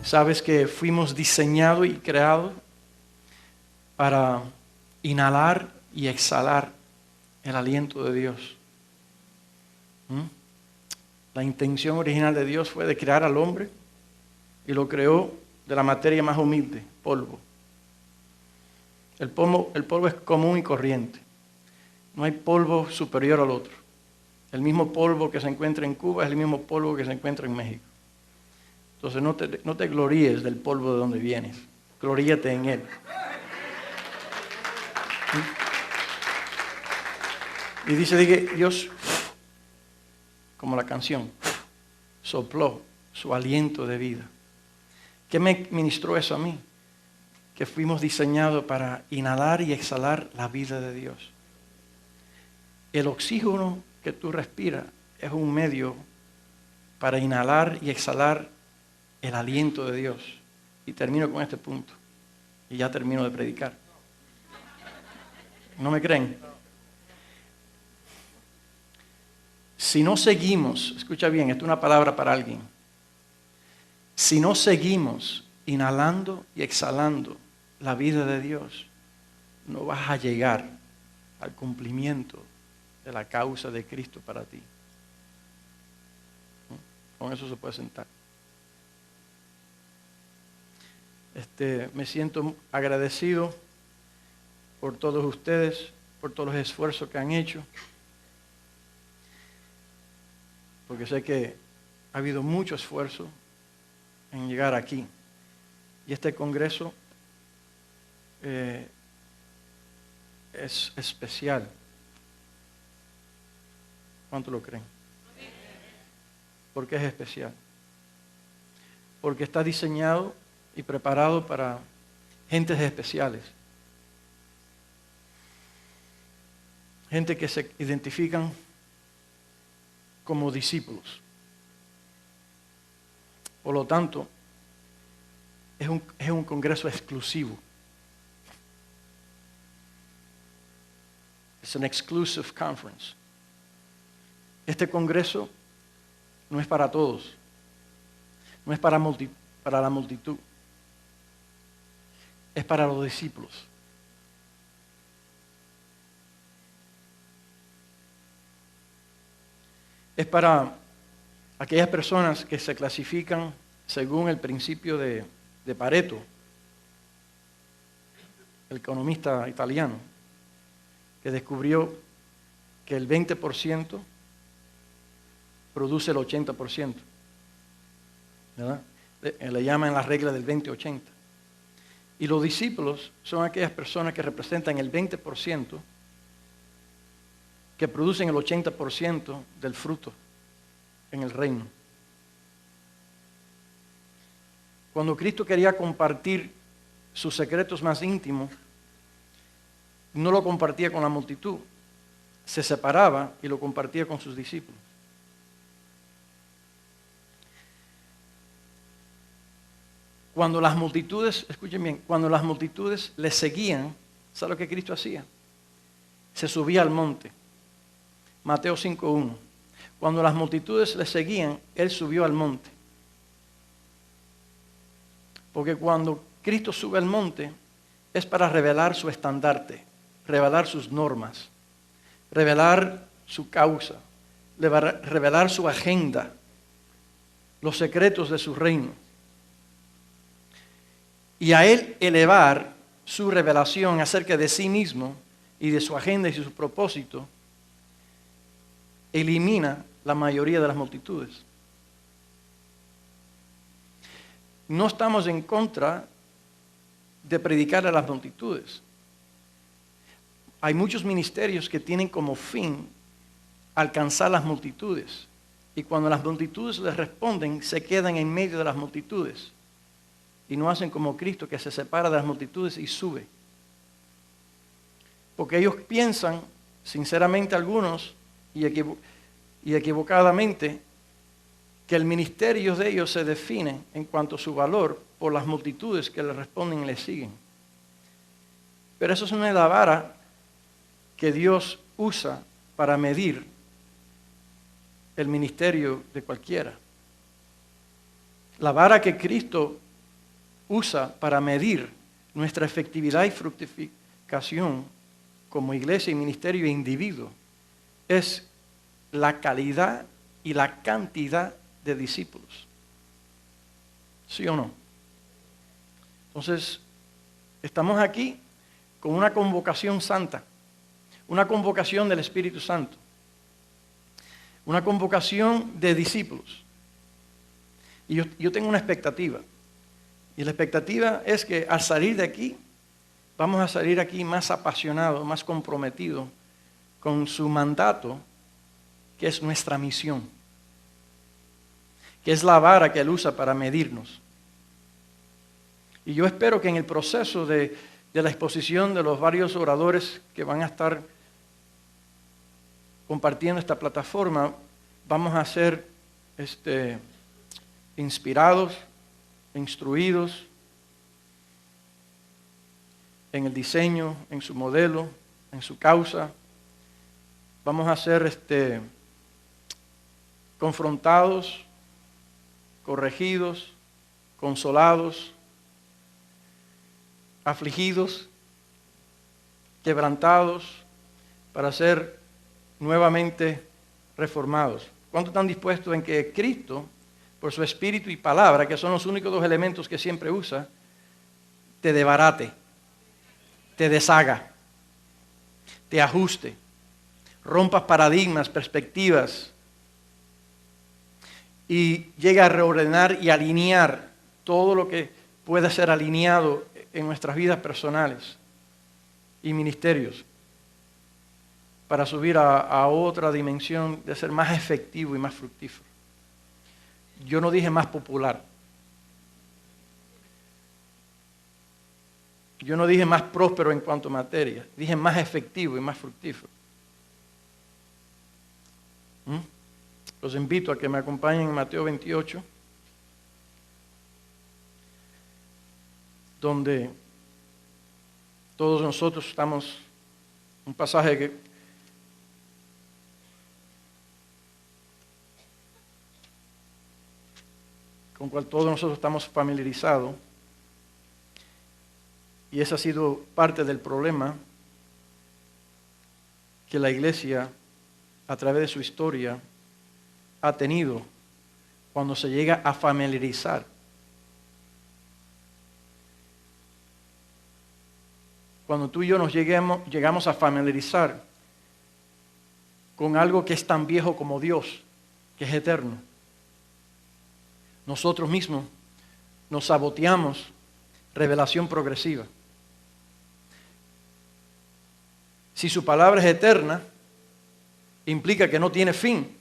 Sabes que fuimos diseñados y creados para inhalar y exhalar el aliento de Dios. La intención original de Dios fue de crear al hombre y lo creó de la materia más humilde, polvo. El polvo es común y corriente. No hay polvo superior al otro. El mismo polvo que se encuentra en Cuba es el mismo polvo que se encuentra en México. Entonces no te gloríes del polvo de donde vienes. Gloríate en él. Y dice que Dios, como la canción, sopló su aliento de vida. ¿Qué me ministró eso a mí? Que fuimos diseñados para inhalar y exhalar la vida de Dios. El oxígeno que tú respiras es un medio para inhalar y exhalar el aliento de Dios. Y termino con este punto. Y ya termino de predicar. ¿No me creen? Si no seguimos, escucha bien, esto es una palabra para alguien. Si no seguimos inhalando y exhalando la vida de Dios, no vas a llegar al cumplimiento de la causa de Cristo para ti. Con eso se puede sentar. Me siento agradecido por todos ustedes, por todos los esfuerzos que han hecho, porque sé que ha habido mucho esfuerzo en llegar aquí. Y este congreso es especial. ¿Cuánto lo creen? ¿Por qué es especial? Porque está diseñado y preparado para gentes especiales. Gente que se identifican como discípulos. Por lo tanto, es un congreso exclusivo. Es an exclusive conference. Este congreso no es para todos. No es para la multitud. Es para los discípulos. Es para aquellas personas que se clasifican según el principio de Pareto, el economista italiano, que descubrió que el 20% produce el 80%. ¿Verdad? Le llaman la regla del 20-80. Y los discípulos son aquellas personas que representan el 20% que producen el 80% del fruto en el reino. Cuando Cristo quería compartir sus secretos más íntimos, no lo compartía con la multitud, se separaba y lo compartía con sus discípulos. Cuando las multitudes, escuchen bien, cuando las multitudes le seguían, ¿sabe lo que Cristo hacía? Se subía al monte. Mateo 5:1. Cuando las multitudes le seguían, Él subió al monte. Porque cuando Cristo sube al monte, es para revelar su estandarte, revelar sus normas, revelar su causa, revelar su agenda, los secretos de su reino. Y a Él elevar su revelación acerca de sí mismo y de su agenda y su propósito, elimina la mayoría de las multitudes. No estamos en contra de predicar a las multitudes. Hay muchos ministerios que tienen como fin alcanzar las multitudes. Y cuando las multitudes les responden, se quedan en medio de las multitudes. Y no hacen como Cristo, que se separa de las multitudes y sube. Porque ellos piensan, sinceramente algunos, y equivocadamente, que el ministerio de ellos se define en cuanto a su valor por las multitudes que le responden y le siguen. Pero eso es una vara que Dios usa para medir el ministerio de cualquiera. La vara que Cristo usa para medir nuestra efectividad y fructificación como iglesia y ministerio e individuo es la calidad y la cantidad de discípulos. ¿Sí o no? Entonces, estamos aquí con una convocación santa, una convocación del Espíritu Santo, una convocación de discípulos. Y yo tengo una expectativa. Y la expectativa es que al salir de aquí, vamos a salir aquí más apasionados, más comprometidos con su mandato, que es nuestra misión, que es la vara que Él usa para medirnos. Y yo espero que en el proceso de la exposición de los varios oradores que van a estar compartiendo esta plataforma, vamos a ser inspirados, instruidos en el diseño, en su modelo, en su causa. Vamos a ser confrontados, corregidos, consolados, afligidos, quebrantados, para ser nuevamente reformados. ¿Cuántos están dispuestos en que Cristo, por su espíritu y palabra, que son los únicos dos elementos que siempre usa, te debarate, te deshaga, te ajuste, rompas paradigmas, perspectivas y llegue a reordenar y alinear todo lo que pueda ser alineado en nuestras vidas personales y ministerios para subir a otra dimensión de ser más efectivo y más fructífero? Yo no dije más popular. Yo no dije más próspero en cuanto a materia. Dije más efectivo y más fructífero. Los invito a que me acompañen en Mateo 28, donde todos nosotros estamos, un pasaje que con el cual todos nosotros estamos familiarizados, y ese ha sido parte del problema que la iglesia, a través de su historia, ha tenido cuando se llega a familiarizar. Cuando tú y yo nos llegamos a familiarizar con algo que es tan viejo como Dios, que es eterno, nosotros mismos nos saboteamos revelación progresiva. Si su palabra es eterna, implica que no tiene fin.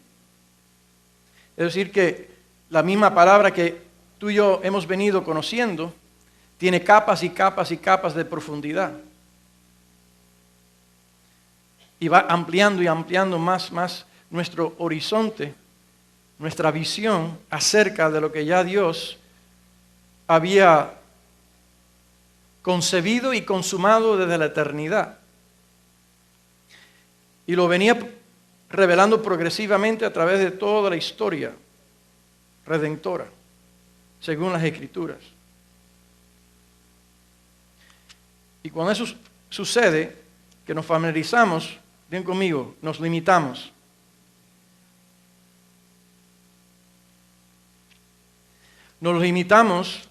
Es decir, que la misma palabra que tú y yo hemos venido conociendo tiene capas y capas y capas de profundidad. Y va ampliando y ampliando más nuestro horizonte, nuestra visión acerca de lo que ya Dios había concebido y consumado desde la eternidad. Y lo venía revelando progresivamente a través de toda la historia redentora, según las Escrituras. Y cuando eso sucede, que nos familiarizamos, bien conmigo, nos limitamos. Nos limitamos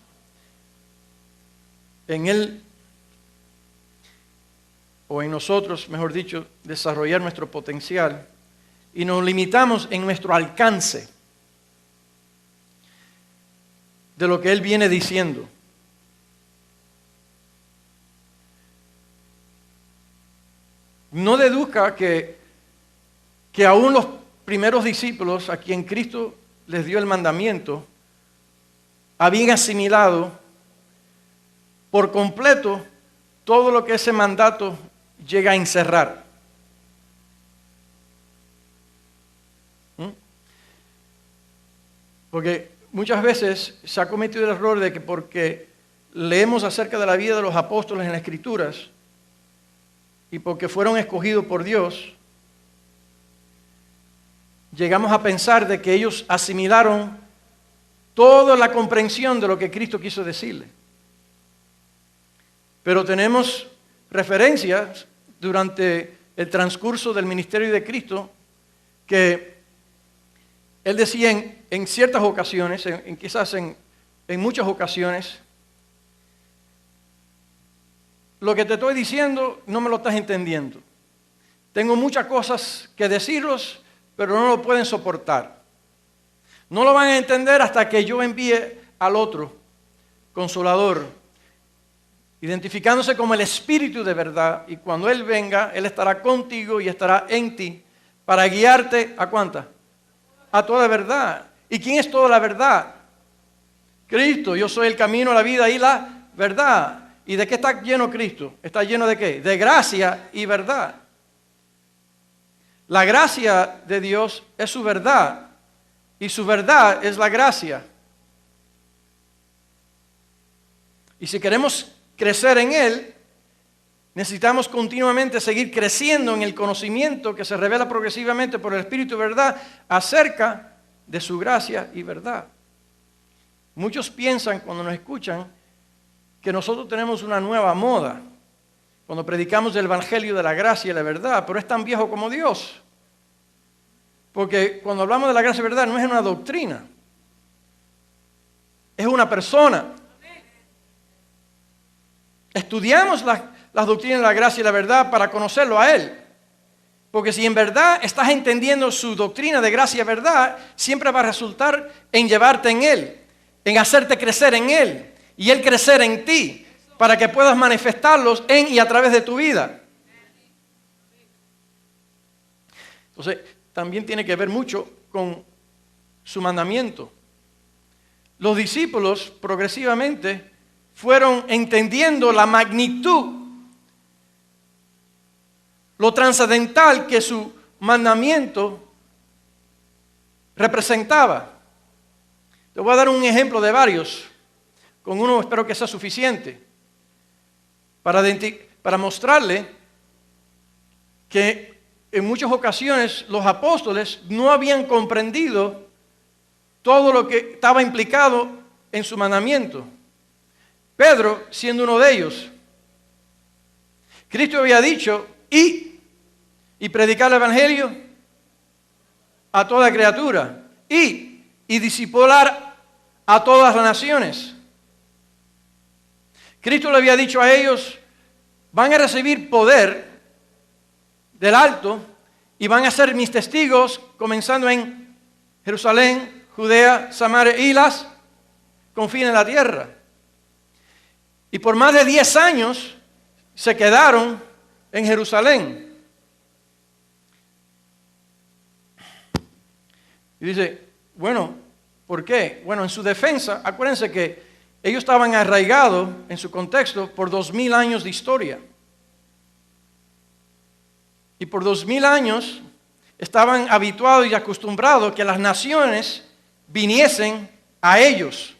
en él, o en nosotros, mejor dicho, desarrollar nuestro potencial, y nos limitamos en nuestro alcance de lo que Él viene diciendo. No deduzca que aún los primeros discípulos a quien Cristo les dio el mandamiento habían asimilado por completo todo lo que ese mandato llega a encerrar. Porque muchas veces se ha cometido el error de que porque leemos acerca de la vida de los apóstoles en las Escrituras y porque fueron escogidos por Dios, llegamos a pensar de que ellos asimilaron toda la comprensión de lo que Cristo quiso decirle. Pero tenemos referencias durante el transcurso del ministerio de Cristo que Él decía en ciertas ocasiones, quizás en muchas ocasiones, lo que te estoy diciendo no me lo estás entendiendo. Tengo muchas cosas que decirlos, pero no lo pueden soportar. No lo van a entender hasta que yo envíe al otro consolador, identificándose como el Espíritu de verdad. Y cuando Él venga, Él estará contigo y estará en ti para guiarte ¿a cuánta? A toda verdad. ¿Y quién es toda la verdad? Cristo. Yo soy el camino, la vida y la verdad. ¿Y de qué está lleno Cristo? ¿Está lleno de qué? De gracia y verdad. La gracia de Dios es su verdad y su verdad es la gracia. Y si queremos crecer en Él, necesitamos continuamente seguir creciendo en el conocimiento que se revela progresivamente por el Espíritu de verdad acerca de su gracia y verdad. Muchos piensan cuando nos escuchan que nosotros tenemos una nueva moda cuando predicamos el Evangelio de la gracia y la verdad, pero es tan viejo como Dios. Porque cuando hablamos de la gracia y verdad no es una doctrina, es una persona. Estudiamos las doctrinas de la gracia y la verdad para conocerlo a Él. Porque si en verdad estás entendiendo su doctrina de gracia y verdad, siempre va a resultar en llevarte en Él, en hacerte crecer en Él y Él crecer en ti para que puedas manifestarlos en y a través de tu vida. Entonces, también tiene que ver mucho con su mandamiento. Los discípulos progresivamente fueron entendiendo la magnitud, lo trascendental que su mandamiento representaba. Te voy a dar un ejemplo de varios. Con uno espero que sea suficiente para mostrarle que en muchas ocasiones los apóstoles no habían comprendido todo lo que estaba implicado en su mandamiento. Pedro siendo uno de ellos. Cristo había dicho, y predicar el Evangelio a toda criatura, y discipular a todas las naciones. Cristo le había dicho a ellos, van a recibir poder del alto y van a ser mis testigos, comenzando en Jerusalén, Judea, Samaria y las confines de la tierra. Y por más de 10 años se quedaron en Jerusalén. Y dice, bueno, ¿por qué? Bueno, en su defensa, acuérdense que ellos estaban arraigados en su contexto por 2000 años de historia. Y por 2000 años estaban habituados y acostumbrados que las naciones viniesen a ellos,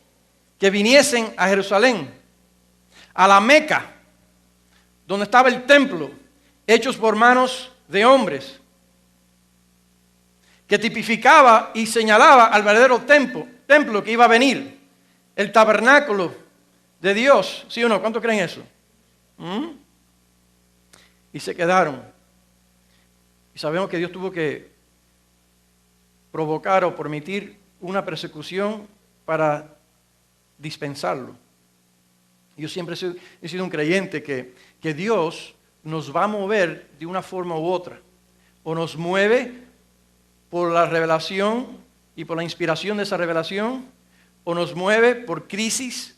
que viniesen a Jerusalén, a la Meca, donde estaba el templo, hechos por manos de hombres, que tipificaba y señalaba al verdadero templo que iba a venir, el tabernáculo de Dios. ¿Sí o no? ¿Cuántos creen eso? Y se quedaron. Y sabemos que Dios tuvo que provocar o permitir una persecución para dispensarlo. Yo siempre he sido un creyente que Dios nos va a mover de una forma u otra. O nos mueve por la revelación y por la inspiración de esa revelación, o nos mueve por crisis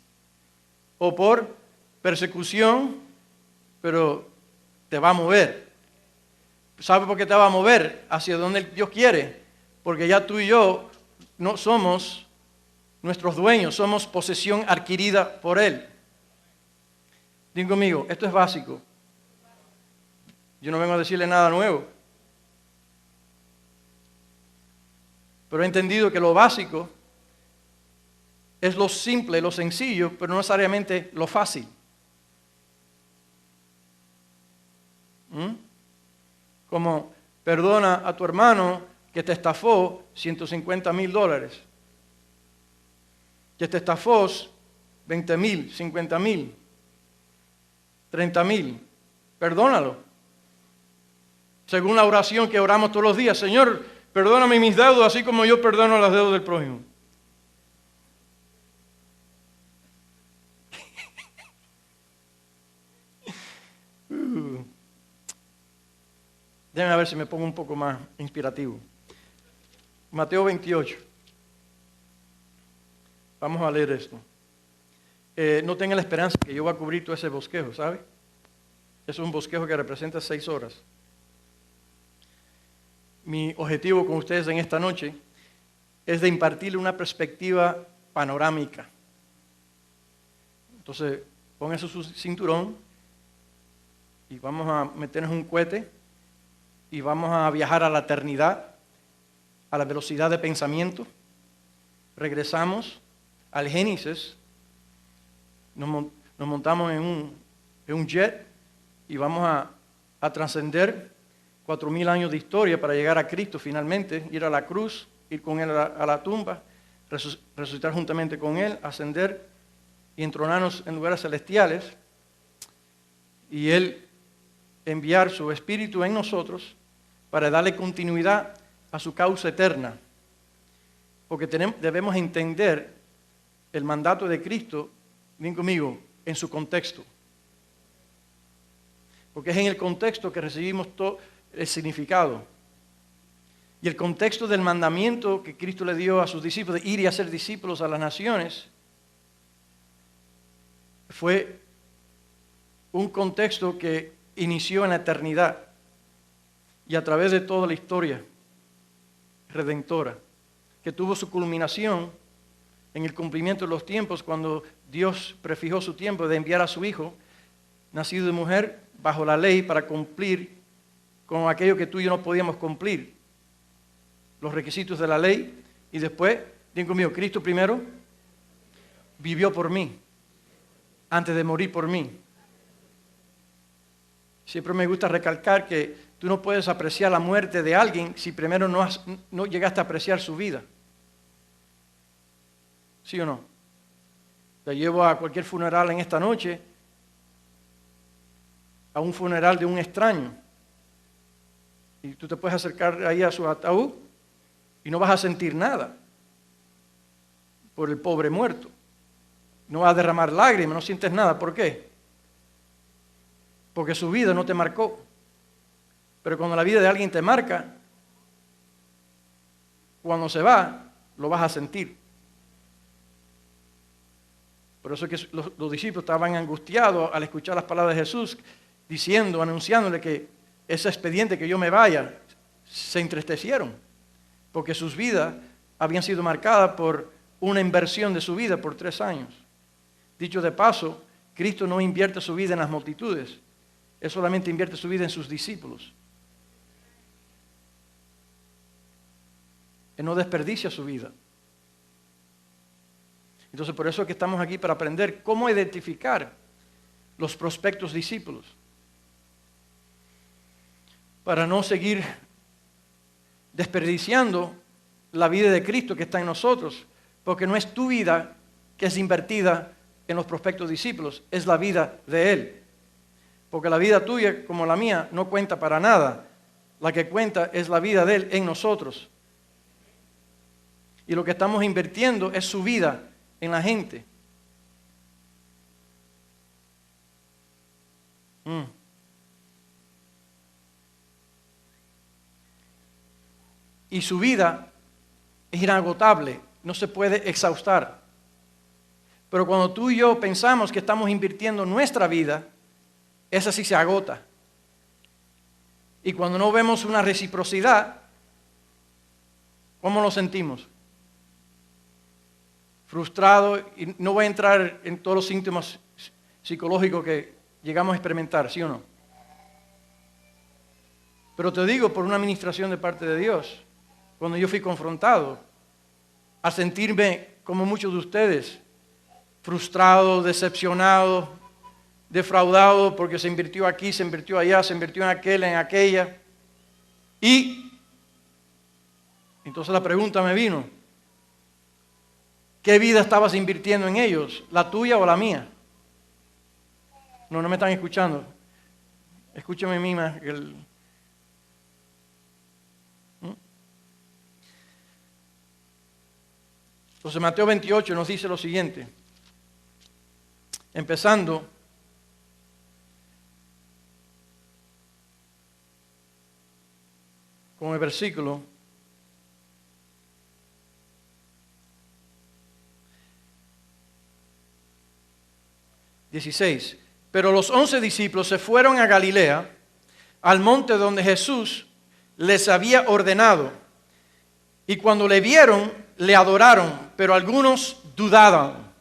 o por persecución, pero te va a mover. ¿Sabe por qué te va a mover? Hacia donde Dios quiere. Porque ya tú y yo no somos nuestros dueños, somos posesión adquirida por Él. Digo conmigo, esto es básico. Yo no vengo a decirle nada nuevo. Pero he entendido que lo básico es lo simple, lo sencillo, pero no necesariamente lo fácil. Como perdona a tu hermano que te estafó $150,000, que te estafó 20,000, 50,000. 30,000. Perdónalo. Según la oración que oramos todos los días, Señor, perdóname mis deudas, así como yo perdono las deudas del prójimo. Déjenme ver si me pongo un poco más inspirativo. Mateo 28. Vamos a leer esto. No tengan la esperanza que yo voy a cubrir todo ese bosquejo, ¿sabe? Es un bosquejo que representa 6 horas. Mi objetivo con ustedes en esta noche es de impartirle una perspectiva panorámica. Entonces, pónganse su cinturón y vamos a meternos un cohete y vamos a viajar a la eternidad, a la velocidad de pensamiento. Regresamos al Génesis, nos montamos en un jet y vamos a trascender 4,000 años de historia para llegar a Cristo finalmente, ir a la cruz, ir con Él a la tumba, resucitar juntamente con Él, ascender y entronarnos en lugares celestiales y Él enviar su Espíritu en nosotros para darle continuidad a su causa eterna. Porque debemos entender el mandato de Cristo, bien conmigo, en su contexto. Porque es en el contexto que recibimos todo el significado. Y el contexto del mandamiento que Cristo le dio a sus discípulos de ir y hacer discípulos a las naciones fue un contexto que inició en la eternidad y a través de toda la historia redentora, que tuvo su culminación en el cumplimiento de los tiempos cuando Dios prefijó su tiempo de enviar a su Hijo, nacido de mujer, bajo la ley para cumplir con aquello que tú y yo no podíamos cumplir, los requisitos de la ley, y después, digan conmigo, Cristo primero vivió por mí, antes de morir por mí. Siempre me gusta recalcar que tú no puedes apreciar la muerte de alguien si primero no llegaste a apreciar su vida. ¿Sí o no? Te llevo a cualquier funeral en esta noche, a un funeral de un extraño. Y tú te puedes acercar ahí a su ataúd y no vas a sentir nada por el pobre muerto. No vas a derramar lágrimas, no sientes nada. ¿Por qué? Porque su vida no te marcó. Pero cuando la vida de alguien te marca, cuando se va, lo vas a sentir. Por eso es que los discípulos estaban angustiados al escuchar las palabras de Jesús, diciendo, anunciándole que ese expediente que yo me vaya, se entristecieron, porque sus vidas habían sido marcadas por una inversión de su vida por 3 años. Dicho de paso, Cristo no invierte su vida en las multitudes, Él solamente invierte su vida en sus discípulos. Él no desperdicia su vida. Entonces, por eso es que estamos aquí para aprender cómo identificar los prospectos discípulos. Para no seguir desperdiciando la vida de Cristo que está en nosotros. Porque no es tu vida que es invertida en los prospectos discípulos, es la vida de Él. Porque la vida tuya, como la mía, no cuenta para nada. La que cuenta es la vida de Él en nosotros. Y lo que estamos invirtiendo es su vida en la gente. Y su vida es inagotable, no se puede exhaustar. Pero cuando tú y yo pensamos que estamos invirtiendo nuestra vida, esa sí se agota. Y cuando no vemos una reciprocidad, ¿cómo nos sentimos? Frustrado, y no voy a entrar en todos los síntomas psicológicos que llegamos a experimentar, ¿sí o no? Pero te digo, por una administración de parte de Dios, cuando yo fui confrontado a sentirme como muchos de ustedes, frustrado, decepcionado, defraudado porque se invirtió aquí, se invirtió allá, se invirtió en aquel, en aquella. Y entonces la pregunta me vino, ¿qué vida estabas invirtiendo en ellos? ¿La tuya o la mía? No me están escuchando. Escúchame a mí más. Entonces Mateo 28 nos dice lo siguiente. Empezando con el versículo 16. Pero los 11 discípulos se fueron a Galilea, al monte donde Jesús les había ordenado. Y cuando le vieron, le adoraron, pero algunos dudaban.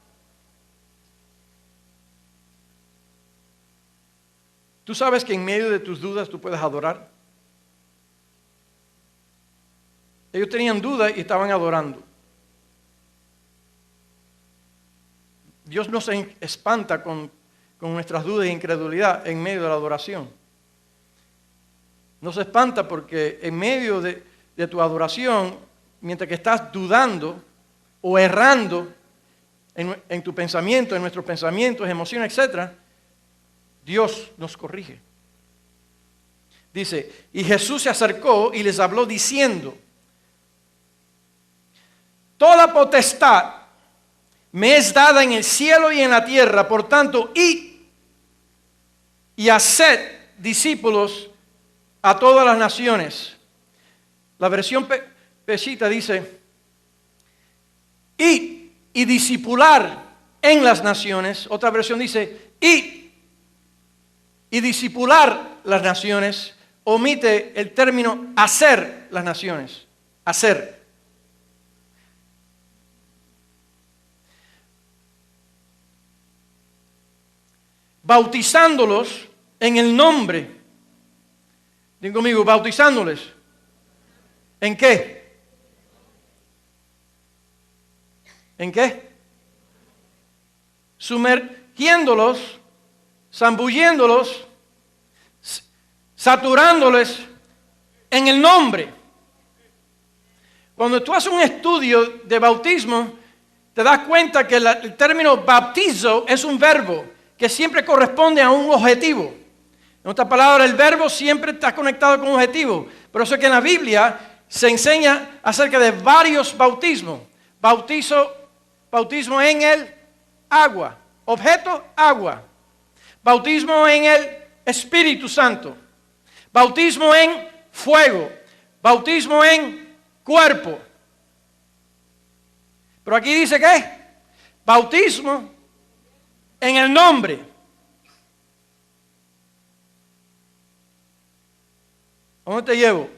¿Tú sabes que en medio de tus dudas tú puedes adorar? Ellos tenían dudas y estaban adorando. Dios no se espanta con nuestras dudas e incredulidad en medio de la adoración. No se espanta porque en medio de tu adoración, mientras que estás dudando o errando en tu pensamiento, en nuestros pensamientos, emociones, etc., Dios nos corrige. Dice, y Jesús se acercó y les habló diciendo, toda potestad me es dada en el cielo y en la tierra, por tanto, id y haced discípulos a todas las naciones. La versión Pesita dice, id y discipular en las naciones. Otra versión dice, id y discipular las naciones. Omite el término hacer las naciones. Hacer. Bautizándolos en el nombre. Digan conmigo, bautizándoles. ¿En qué? ¿En qué? Sumergiéndolos, zambulléndolos, saturándoles en el nombre. Cuando tú haces un estudio de bautismo, te das cuenta que el término bautizo es un verbo que siempre corresponde a un objetivo. En otras palabras, el verbo siempre está conectado con un objetivo. Por eso es que en la Biblia se enseña acerca de varios bautismos. Bautismo en el agua. Objeto, agua. Bautismo en el Espíritu Santo. Bautismo en fuego. Bautismo en cuerpo. Pero aquí dice ¿qué? Bautismo en el nombre. ¿A dónde te llevo?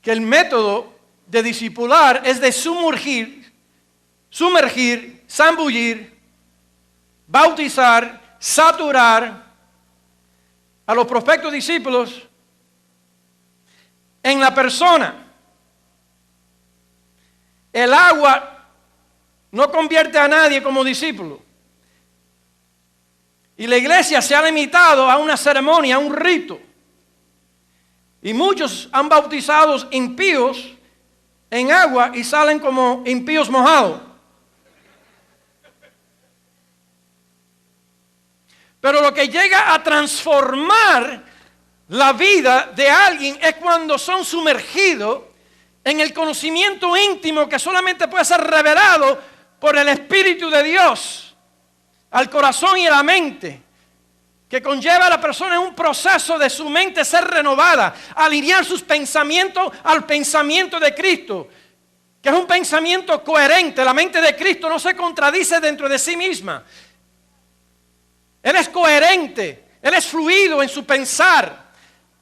Que el método de discipular es de sumergir, zambullir, bautizar, saturar a los prospectos discípulos en la persona. El agua no convierte a nadie como discípulo. Y la iglesia se ha limitado a una ceremonia, a un rito. Y muchos han bautizado impíos en agua y salen como impíos mojados. Pero lo que llega a transformar la vida de alguien es cuando son sumergidos en el conocimiento íntimo que solamente puede ser revelado por el Espíritu de Dios al corazón y a la mente, que conlleva a la persona en un proceso de su mente ser renovada, alinear sus pensamientos al pensamiento de Cristo, que es un pensamiento coherente. La mente de Cristo no se contradice dentro de sí misma. Él es coherente, Él es fluido en su pensar.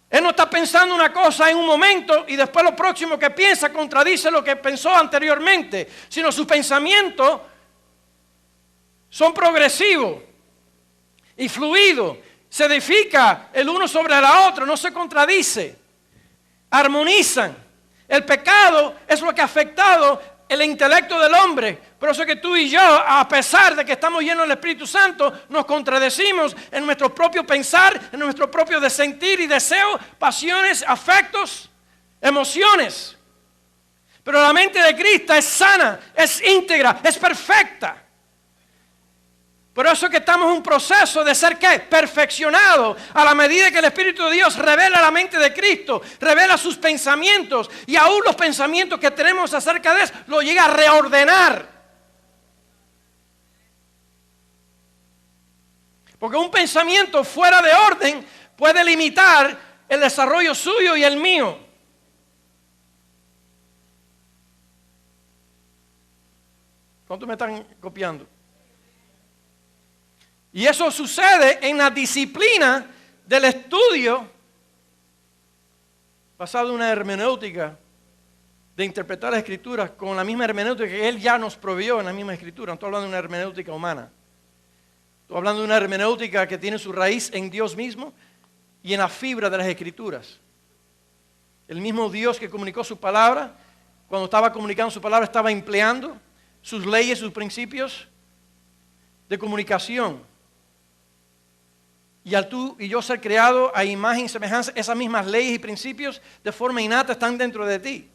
Él no está pensando una cosa en un momento y después lo próximo que piensa contradice lo que pensó anteriormente, sino sus pensamientos son progresivos y fluidos. Se edifica el uno sobre el otro, no se contradice, armonizan. El pecado es lo que ha afectado el intelecto del hombre. Por eso es que tú y yo, a pesar de que estamos llenos del Espíritu Santo, nos contradecimos en nuestro propio pensar, en nuestro propio sentir y deseo, pasiones, afectos, emociones. Pero la mente de Cristo es sana, es íntegra, es perfecta. Por eso es que estamos en un proceso de ser, ¿qué? Perfeccionado a la medida que el Espíritu de Dios revela la mente de Cristo, revela sus pensamientos y aún los pensamientos que tenemos acerca de eso, lo llega a reordenar. Porque un pensamiento fuera de orden puede limitar el desarrollo suyo y el mío. ¿Cuántos me están copiando? Y eso sucede en la disciplina del estudio basado en una hermenéutica de interpretar las escrituras con la misma hermenéutica que Él ya nos proveyó en la misma escritura. No estoy hablando de una hermenéutica humana. Estoy hablando de una hermenéutica que tiene su raíz en Dios mismo y en la fibra de las escrituras. El mismo Dios que comunicó su palabra, cuando estaba comunicando su palabra, estaba empleando sus leyes, sus principios de comunicación. Y al tú y yo ser creado a imagen y semejanza, esas mismas leyes y principios de forma innata están dentro de ti.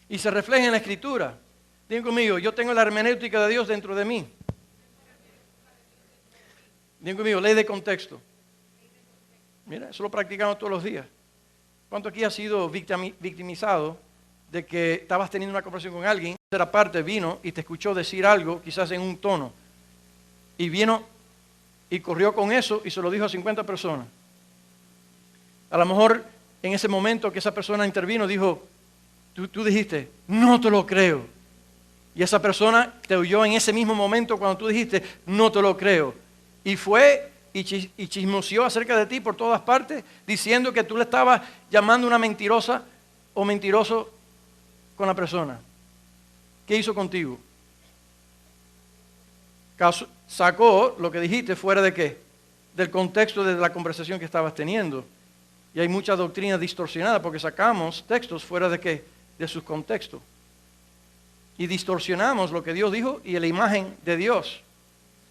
Y se reflejan en la Escritura. Digan conmigo, yo tengo la hermenéutica de Dios dentro de mí. Digan conmigo, ley de contexto. Mira, eso lo practicamos todos los días. ¿Cuánto aquí has sido victimizado de que estabas teniendo una conversación con alguien, tercera parte vino y te escuchó decir algo, quizás en un tono, y vino y corrió con eso y se lo dijo a 50 personas? A lo mejor en ese momento que esa persona intervino dijo, tú dijiste, no te lo creo. Y esa persona te oyó en ese mismo momento cuando tú dijiste, no te lo creo. Y fue y chismoseó acerca de ti por todas partes, diciendo que tú le estabas llamando una mentirosa o mentiroso con la persona. ¿Qué hizo contigo? Sacó lo que dijiste fuera de qué, del contexto de la conversación que estabas teniendo. Y hay mucha doctrina distorsionada porque sacamos textos fuera de qué, de sus contextos. Y distorsionamos lo que Dios dijo y la imagen de Dios.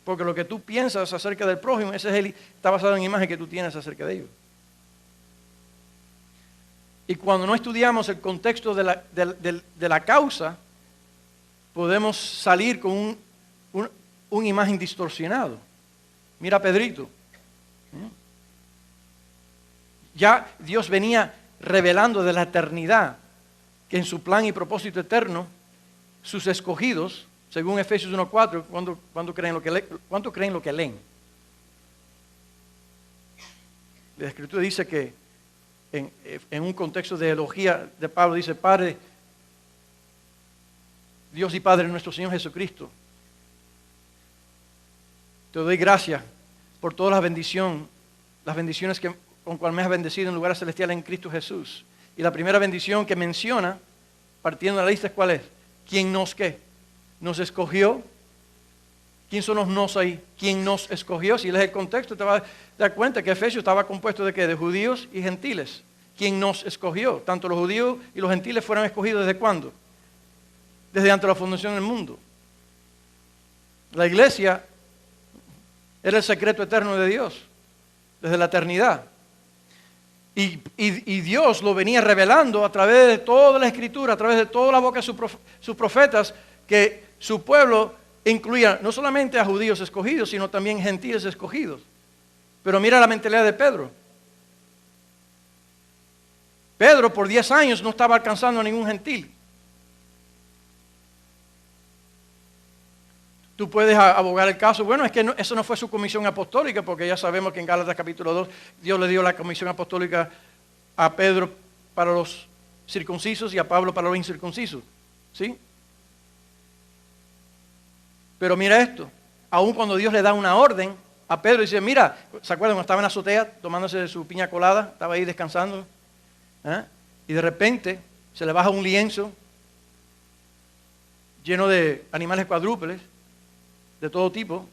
Porque lo que tú piensas acerca del prójimo, está basado en la imagen que tú tienes acerca de ellos. Y cuando no estudiamos el contexto de la causa, podemos salir con una imagen distorsionado. Mira a Pedrito. Ya Dios venía revelando de la eternidad que en su plan y propósito eterno, sus escogidos, según Efesios 1:4, ¿cuánto creen lo que leen? La Escritura dice que en un contexto de elogía de Pablo dice, Padre, Dios y Padre de nuestro Señor Jesucristo, te doy gracias por todas las bendiciones con cual me has bendecido en lugares celestiales en Cristo Jesús. Y la primera bendición que menciona, partiendo de la lista, es ¿cuál es? ¿Quién nos qué? Nos escogió. ¿Quién son los nos ahí? ¿Quién nos escogió? Si lees el contexto te vas a dar cuenta que Efesios estaba compuesto de ¿qué? De judíos y gentiles. ¿Quién nos escogió? Tanto los judíos y los gentiles fueron escogidos ¿desde cuándo? Desde antes de la fundación del mundo. La iglesia era el secreto eterno de Dios, desde la eternidad. Y Dios lo venía revelando a través de toda la Escritura, a través de toda la boca de sus profetas, que su pueblo incluía no solamente a judíos escogidos, sino también gentiles escogidos. Pero mira la mentalidad de Pedro. Pedro por 10 años no estaba alcanzando a ningún gentil. Tú puedes abogar el caso, bueno, es que eso no fue su comisión apostólica, porque ya sabemos que en Gálatas capítulo 2, Dios le dio la comisión apostólica a Pedro para los circuncisos y a Pablo para los incircuncisos. ¿Sí? Pero mira esto, aun cuando Dios le da una orden a Pedro, dice, mira, ¿se acuerdan cuando estaba en la azotea tomándose su piña colada? Estaba ahí descansando. Y de repente se le baja un lienzo lleno de animales cuadrúpedes, de todo tipo.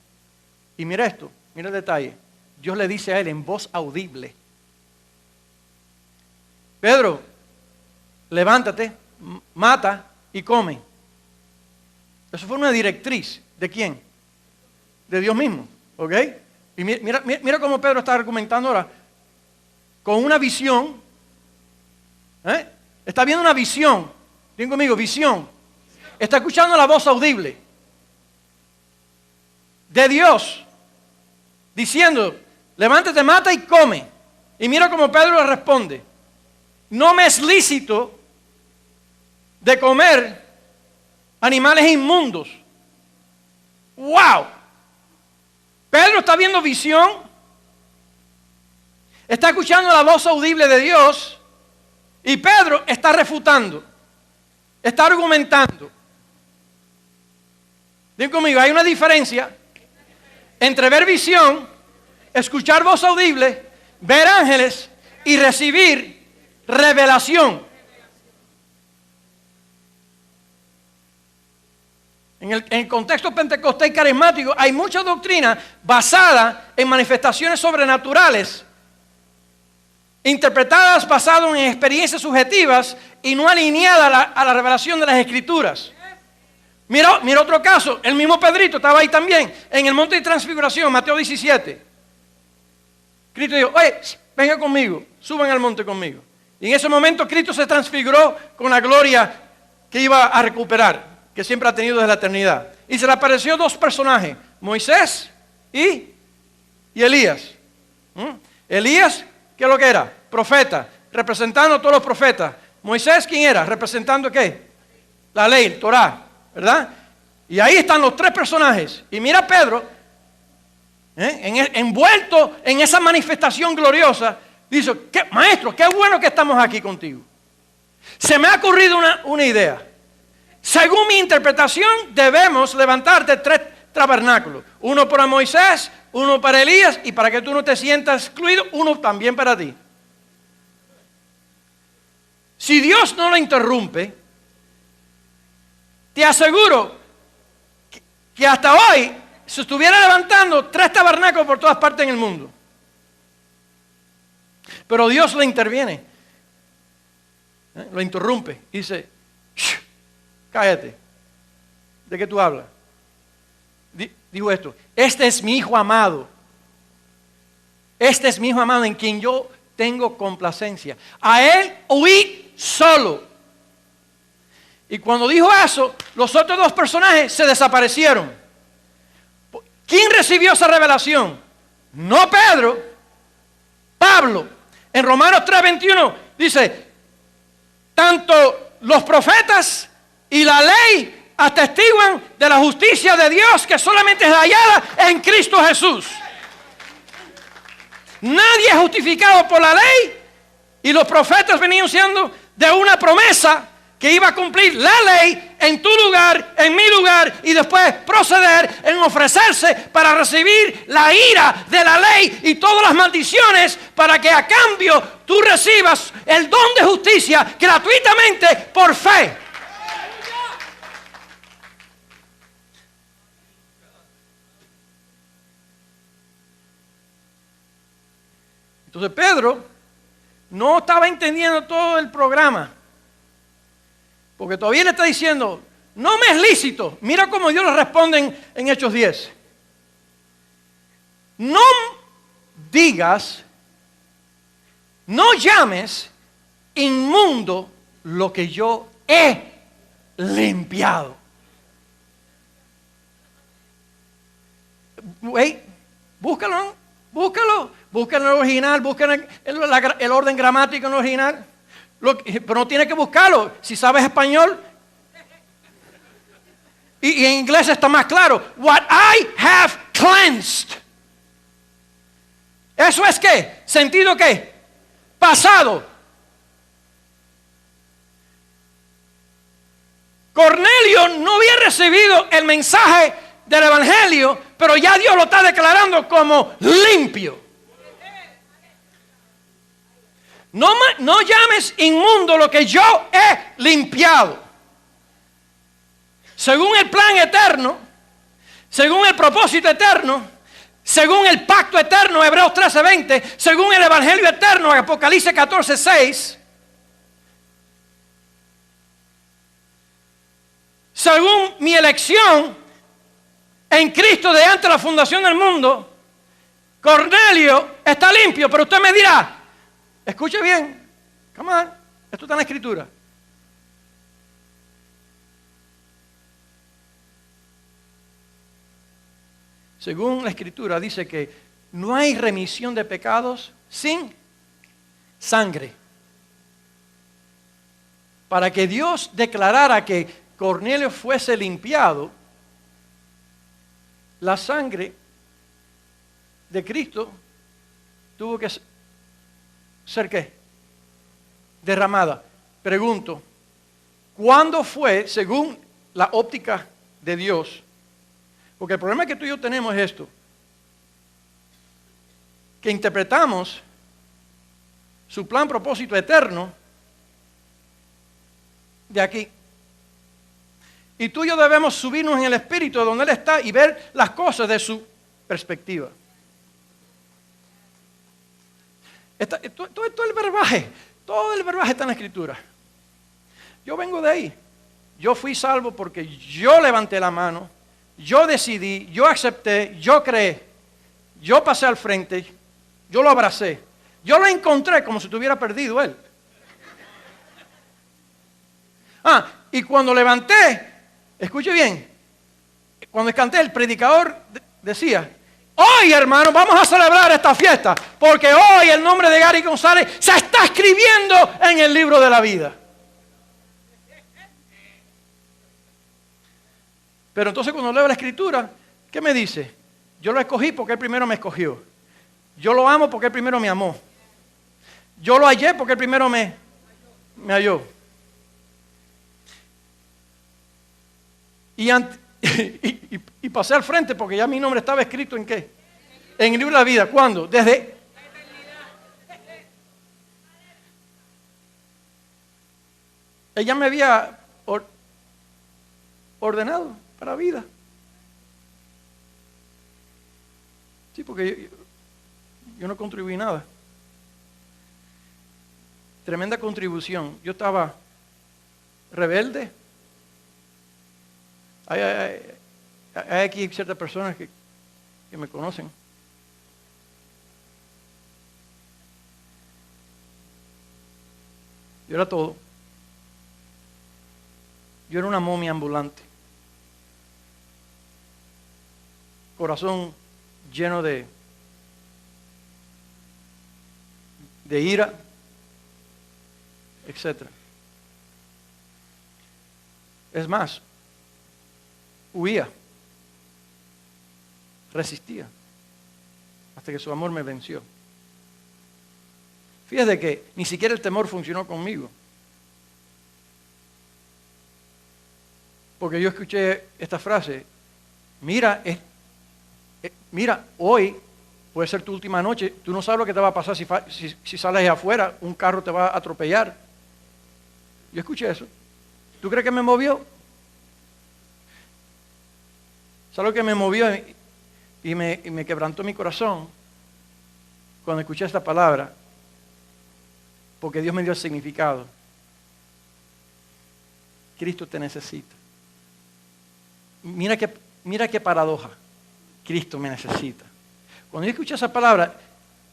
Y mira esto, mira el detalle. Dios le dice a él en voz audible, Pedro, levántate, mata y come. Eso fue una directriz. ¿De quién? De Dios mismo. ¿Ok? Y mira cómo Pedro está argumentando ahora. Con una visión. Está viendo una visión. Digan conmigo, visión. Está escuchando la voz audible de Dios diciendo, levántate, mata y come. Y mira cómo Pedro le responde, no me es lícito de comer animales inmundos. ¡Wow! Pedro está viendo visión, está escuchando la voz audible de Dios y Pedro está refutando, está argumentando. Digan conmigo, hay una diferencia entre ver visión, escuchar voz audible, ver ángeles y recibir revelación. En el contexto pentecostal y carismático hay mucha doctrina basada en manifestaciones sobrenaturales, interpretadas basado en experiencias subjetivas y no alineadas a la revelación de las Escrituras. Mira otro caso, el mismo Pedrito estaba ahí también, en el monte de transfiguración, Mateo 17. Cristo dijo, oye, venga conmigo, suban al monte conmigo. Y en ese momento Cristo se transfiguró con la gloria que iba a recuperar, que siempre ha tenido desde la eternidad. Y se le apareció dos personajes, Moisés y Elías. Elías, ¿qué es lo que era? Profeta, representando a todos los profetas. Moisés, ¿quién era? Representando ¿qué? La ley, Torá, ¿verdad? Y ahí están los tres personajes. Y mira Pedro, envuelto en esa manifestación gloriosa, dice, maestro, qué bueno que estamos aquí contigo. Se me ha ocurrido una idea. Según mi interpretación, debemos levantarte tres tabernáculos. Uno para Moisés, uno para Elías, y para que tú no te sientas excluido, uno también para ti. Si Dios no lo interrumpe, te aseguro que hasta hoy se estuviera levantando tres tabernáculos por todas partes en el mundo. Pero Dios le interviene, lo interrumpe y dice, ¡shh! Cállate. ¿De qué tú hablas? Dijo esto, este es mi hijo amado. Este es mi hijo amado en quien yo tengo complacencia. A él oí solo. Y cuando dijo eso, los otros dos personajes se desaparecieron. ¿Quién recibió esa revelación? No Pedro, Pablo. En Romanos 3:21 dice, tanto los profetas y la ley atestiguan de la justicia de Dios que solamente es hallada en Cristo Jesús. Nadie es justificado por la ley y los profetas venían siendo de una promesa que iba a cumplir la ley en tu lugar, en mi lugar y después proceder en ofrecerse para recibir la ira de la ley y todas las maldiciones para que a cambio tú recibas el don de justicia gratuitamente por fe. Entonces Pedro no estaba entendiendo todo el programa, porque todavía le está diciendo, no me es lícito. Mira cómo Dios le responde en Hechos 10. No digas, no llames inmundo lo que yo he limpiado. Búscalo. Busca en el original, busca en el orden gramático en el original. Pero no tienes que buscarlo. Si sabes español. Y en inglés está más claro. What I have cleansed. ¿Eso es qué? ¿Sentido qué? Pasado. Cornelio no había recibido el mensaje del evangelio, pero ya Dios lo está declarando como limpio. No llames inmundo lo que yo he limpiado. Según el plan eterno, según el propósito eterno, según el pacto eterno, Hebreos 13:20, según el evangelio eterno, Apocalipsis 14:6, según mi elección en Cristo de antes de la fundación del mundo, Cornelio está limpio, pero usted me dirá, escuche bien, come on, esto está en la escritura. según la Escritura, dice que no hay remisión de pecados sin sangre. Para que Dios declarara que Cornelio fuese limpiado, la sangre de Cristo tuvo que ser ¿qué? Derramada. Pregunto, ¿cuándo fue, según la óptica de Dios? Porque el problema que tú y yo tenemos es esto, que interpretamos su plan, propósito eterno de aquí. Y tú y yo debemos subirnos en el espíritu de donde Él está y ver las cosas de su perspectiva. Todo el verbaje está en la Escritura. Yo vengo de ahí. Yo fui salvo porque yo levanté la mano, yo decidí, yo acepté, yo creé, yo pasé al frente, yo lo abracé. Yo lo encontré como si estuviera perdido él. Y cuando levanté, escuche bien, cuando canté, el predicador decía, hoy, hermano, vamos a celebrar esta fiesta, porque hoy el nombre de Gary González se está escribiendo en el libro de la vida. Pero entonces cuando leo la Escritura, ¿qué me dice? Yo lo escogí porque Él primero me escogió. Yo lo amo porque Él primero me amó. Yo lo hallé porque Él primero me halló. Y pasé al frente porque ya mi nombre estaba escrito ¿en qué? En el libro de la vida. ¿Cuándo? Desde... Ella me había ordenado para vida. Sí, porque yo no contribuí nada. Tremenda contribución. Yo estaba rebelde. Hay aquí ciertas personas que me conocen. Yo era todo. Yo era una momia ambulante. Corazón lleno de ira, etc. Es más, huía, resistía, hasta que su amor me venció. Fíjate que ni siquiera el temor funcionó conmigo. Porque yo escuché esta frase, mira, hoy puede ser tu última noche, tú no sabes lo que te va a pasar si sales afuera, un carro te va a atropellar. Yo escuché eso. ¿Tú crees que me movió? ¿Sabes lo que me movió y me quebrantó mi corazón? Cuando escuché esta palabra, porque Dios me dio el significado. Cristo te necesita. Mira qué paradoja. Cristo me necesita. Cuando yo escuché esa palabra,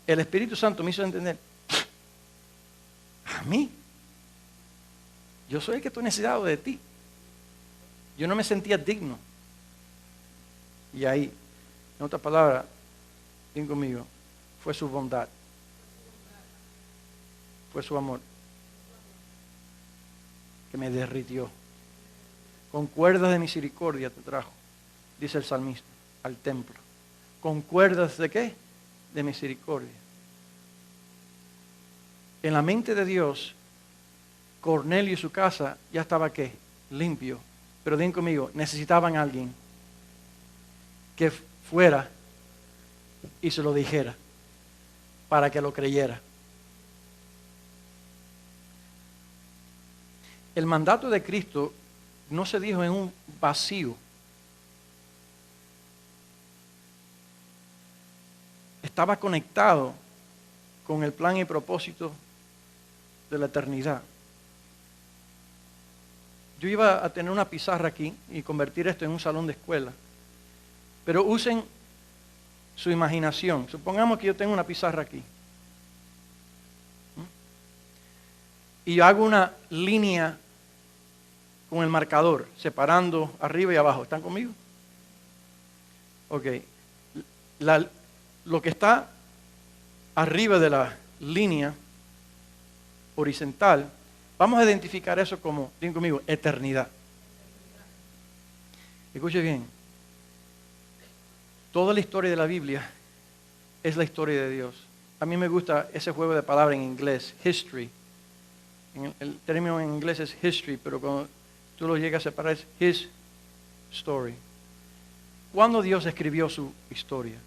el Espíritu Santo me hizo entender, a mí, yo soy el que estoy necesitado de ti. Yo no me sentía digno. Y ahí, en otras palabras, ven conmigo, fue su bondad. Fue su amor que me derritió. Con cuerdas de misericordia te trajo, dice el salmista, al templo. ¿Con cuerdas de qué? De misericordia. En la mente de Dios, Cornelio y su casa ya estaba ¿qué? Limpio. Pero ven conmigo, necesitaban a alguien que fuera y se lo dijera para que lo creyera. El mandato de Cristo no se dijo en un vacío. Estaba conectado con el plan y propósito de la eternidad. Yo iba a tener una pizarra aquí y convertir esto en un salón de escuela. Pero usen su imaginación. Supongamos que yo tengo una pizarra aquí. Y yo hago una línea con el marcador, separando arriba y abajo. ¿Están conmigo? Ok. lo que está arriba de la línea horizontal, vamos a identificar eso como, digan conmigo, eternidad. Escuche bien, toda la historia de la Biblia es la historia de Dios. A mí me gusta ese juego de palabras en inglés, history. El término en inglés es history, pero cuando tú lo llegas a separar es his story. ¿Cuándo Dios escribió su historia?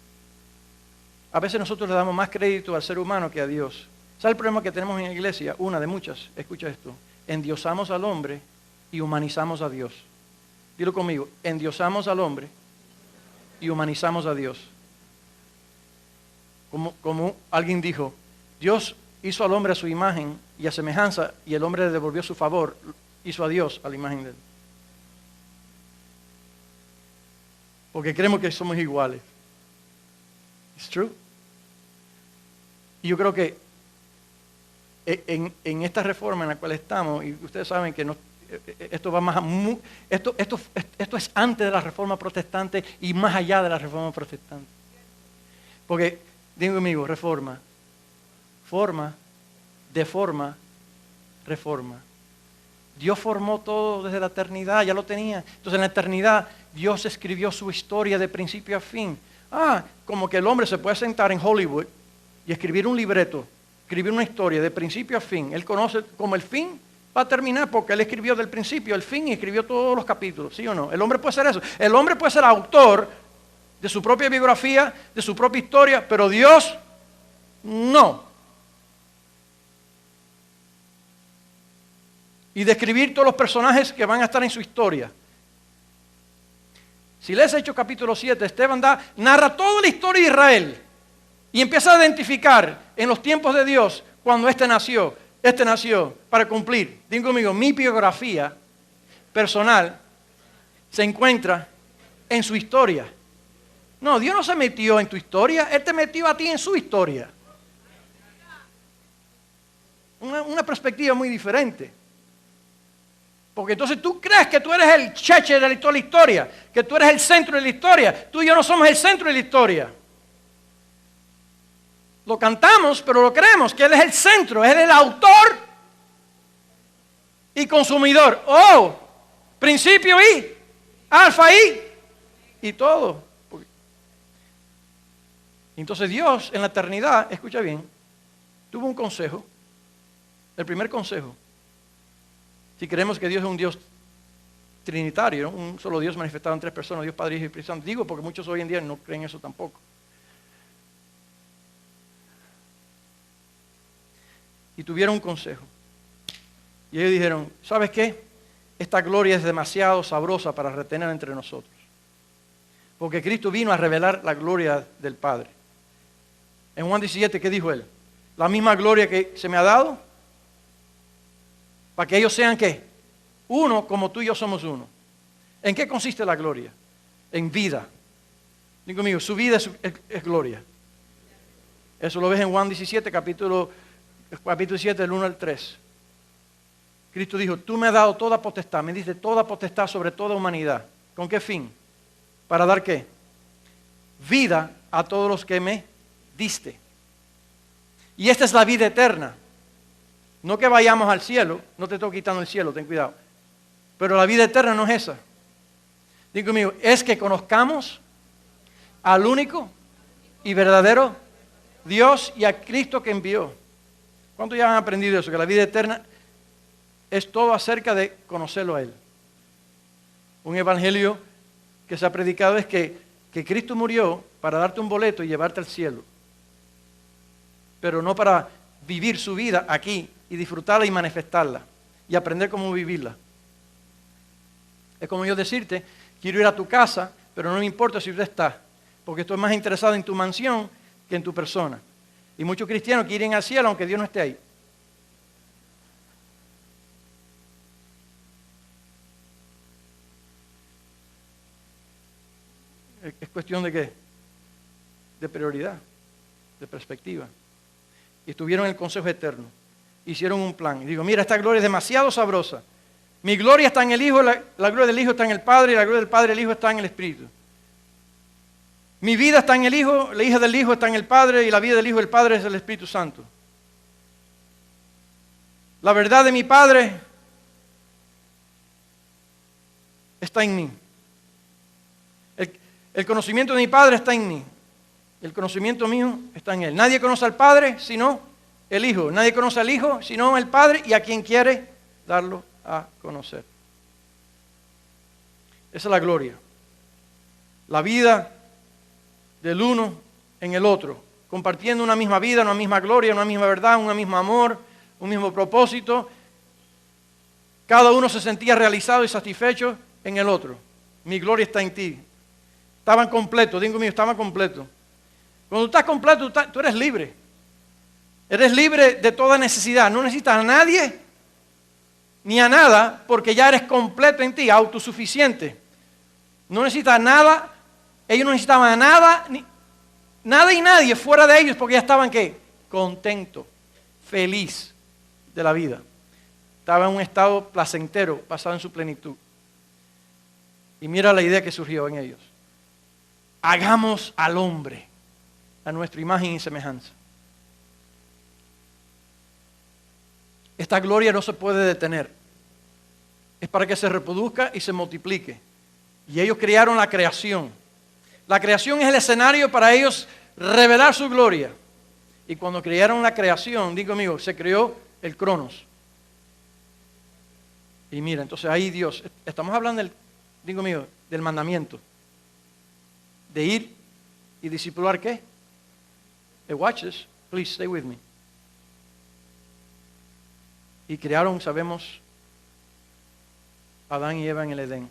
A veces nosotros le damos más crédito al ser humano que a Dios. ¿Sabe el problema que tenemos en la iglesia? Una de muchas. Escucha esto. Endiosamos al hombre y humanizamos a Dios. Dilo conmigo. Endiosamos al hombre y humanizamos a Dios. Como alguien dijo, Dios hizo al hombre a su imagen y a semejanza, y el hombre le devolvió su favor, hizo a Dios a la imagen de él. Porque creemos que somos iguales. It's true. Y yo creo que en esta reforma en la cual estamos, y ustedes saben que esto va más esto es antes de la reforma protestante y más allá de la reforma protestante. Porque, digo conmigo, reforma, forma, deforma, reforma. Dios formó todo desde la eternidad, ya lo tenía. Entonces en la eternidad Dios escribió su historia de principio a fin. Como que el hombre se puede sentar en Hollywood y escribir un libreto, escribir una historia de principio a fin. Él conoce como el fin va a terminar porque él escribió del principio al fin y escribió todos los capítulos, ¿sí o no? El hombre puede ser eso. El hombre puede ser autor de su propia biografía, de su propia historia, pero Dios no. Y describir todos los personajes que van a estar en su historia. Si lees Hechos capítulo 7, Esteban narra toda la historia de Israel y empieza a identificar en los tiempos de Dios cuando este nació para cumplir. Digo conmigo, mi biografía personal se encuentra en su historia. No, Dios no se metió en tu historia, Él te metió a ti en su historia. Una perspectiva muy diferente. Porque entonces tú crees que tú eres el cheche de toda la historia, que tú eres el centro de la historia. Tú y yo no somos el centro de la historia. Lo cantamos, pero lo creemos, que Él es el centro, Él es el autor y consumidor. Principio y, alfa y todo. Entonces Dios en la eternidad, escucha bien, tuvo un consejo, el primer consejo. Si creemos que Dios es un Dios trinitario, ¿no? Un solo Dios manifestado en tres personas, Dios Padre, Hijo y Espíritu Santo. Digo porque muchos hoy en día no creen eso tampoco. Y tuvieron un consejo. Y ellos dijeron, ¿sabes qué? Esta gloria es demasiado sabrosa para retener entre nosotros. Porque Cristo vino a revelar la gloria del Padre. En Juan 17, ¿qué dijo Él? La misma gloria que se me ha dado, para que ellos sean, ¿qué? Uno, como tú y yo somos uno. ¿En qué consiste la gloria? En vida. Digo conmigo, su vida es gloria. Eso lo ves en Juan 17, capítulo 7, del 1 al 3. Cristo dijo, tú me has dado toda potestad, me diste toda potestad sobre toda humanidad. ¿Con qué fin? ¿Para dar qué? Vida a todos los que me diste. Y esta es la vida eterna. No que vayamos al cielo, no te estoy quitando el cielo, ten cuidado. Pero la vida eterna no es esa. Digo conmigo, es que conozcamos al único y verdadero Dios y a Cristo que envió. ¿Cuántos ya han aprendido eso? Que la vida eterna es todo acerca de conocerlo a Él. Un evangelio que se ha predicado es que Cristo murió para darte un boleto y llevarte al cielo. Pero no para vivir su vida aquí y disfrutarla y manifestarla y aprender cómo vivirla. Es como yo decirte, quiero ir a tu casa, pero no me importa si usted está, porque estoy más interesado en tu mansión que en tu persona. Y muchos cristianos quieren ir al cielo aunque Dios no esté ahí. Es cuestión de qué? De prioridad, de perspectiva. Y estuvieron en el consejo eterno. Hicieron un plan. Y digo, mira, esta gloria es demasiado sabrosa. Mi gloria está en el Hijo, la gloria del Hijo está en el Padre, y la gloria del Padre y el Hijo está en el Espíritu. Mi vida está en el Hijo, la hija del Hijo está en el Padre y la vida del Hijo del Padre es el Espíritu Santo. La verdad de mi Padre está en mí. El conocimiento de mi Padre está en mí. El conocimiento mío está en Él. Nadie conoce al Padre sino el Hijo. Nadie conoce al Hijo sino el Padre y a quien quiere darlo a conocer. Esa es la gloria. La vida del uno en el otro. Compartiendo una misma vida, una misma gloria, una misma verdad, un mismo amor, un mismo propósito. Cada uno se sentía realizado y satisfecho en el otro. Mi gloria está en ti. Estaban completos, digo mío, estaban completos. Cuando tú estás completo, tú eres libre. Eres libre de toda necesidad. No necesitas a nadie ni a nada porque ya eres completo en ti, autosuficiente. No necesitas nada. Ellos no necesitaban a nada, nada y nadie fuera de ellos porque ya estaban ¿qué? Contentos, feliz de la vida. Estaban en un estado placentero, basado en su plenitud. Y mira la idea que surgió en ellos. Hagamos al hombre a nuestra imagen y semejanza. Esta gloria no se puede detener. Es para que se reproduzca y se multiplique. Y ellos crearon la creación. La creación es el escenario para ellos revelar su gloria. Y cuando crearon la creación, digo amigo, se creó el Cronos. Y mira, entonces ahí Dios, estamos hablando del mandamiento. De ir y discipular ¿qué? Watch this, please stay with me. Y crearon, sabemos, Adán y Eva en el Edén.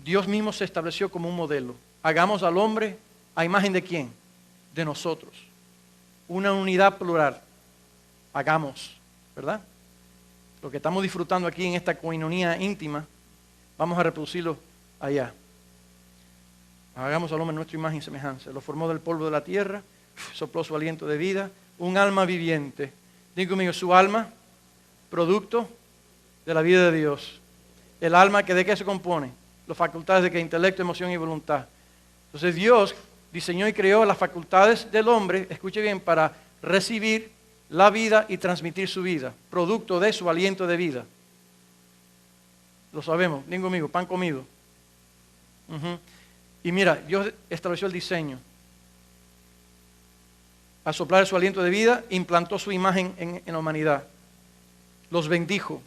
Dios mismo se estableció como un modelo. Hagamos al hombre a imagen de quién? De nosotros. Una unidad plural. Hagamos, ¿verdad? Lo que estamos disfrutando aquí en esta coinonía íntima, vamos a reproducirlo allá. Hagamos al hombre nuestra imagen y semejanza. Lo formó del polvo de la tierra, sopló su aliento de vida, un alma viviente. Digo conmigo, su alma, producto de la vida de Dios. El alma, ¿de qué se compone? Las facultades de qué? Intelecto, emoción y voluntad. Entonces Dios diseñó y creó las facultades del hombre, escuche bien, para recibir la vida y transmitir su vida, producto de su aliento de vida. Lo sabemos, digo conmigo, pan comido. Y mira, Dios estableció el diseño. Al soplar su aliento de vida, implantó su imagen en la humanidad. Los bendijo.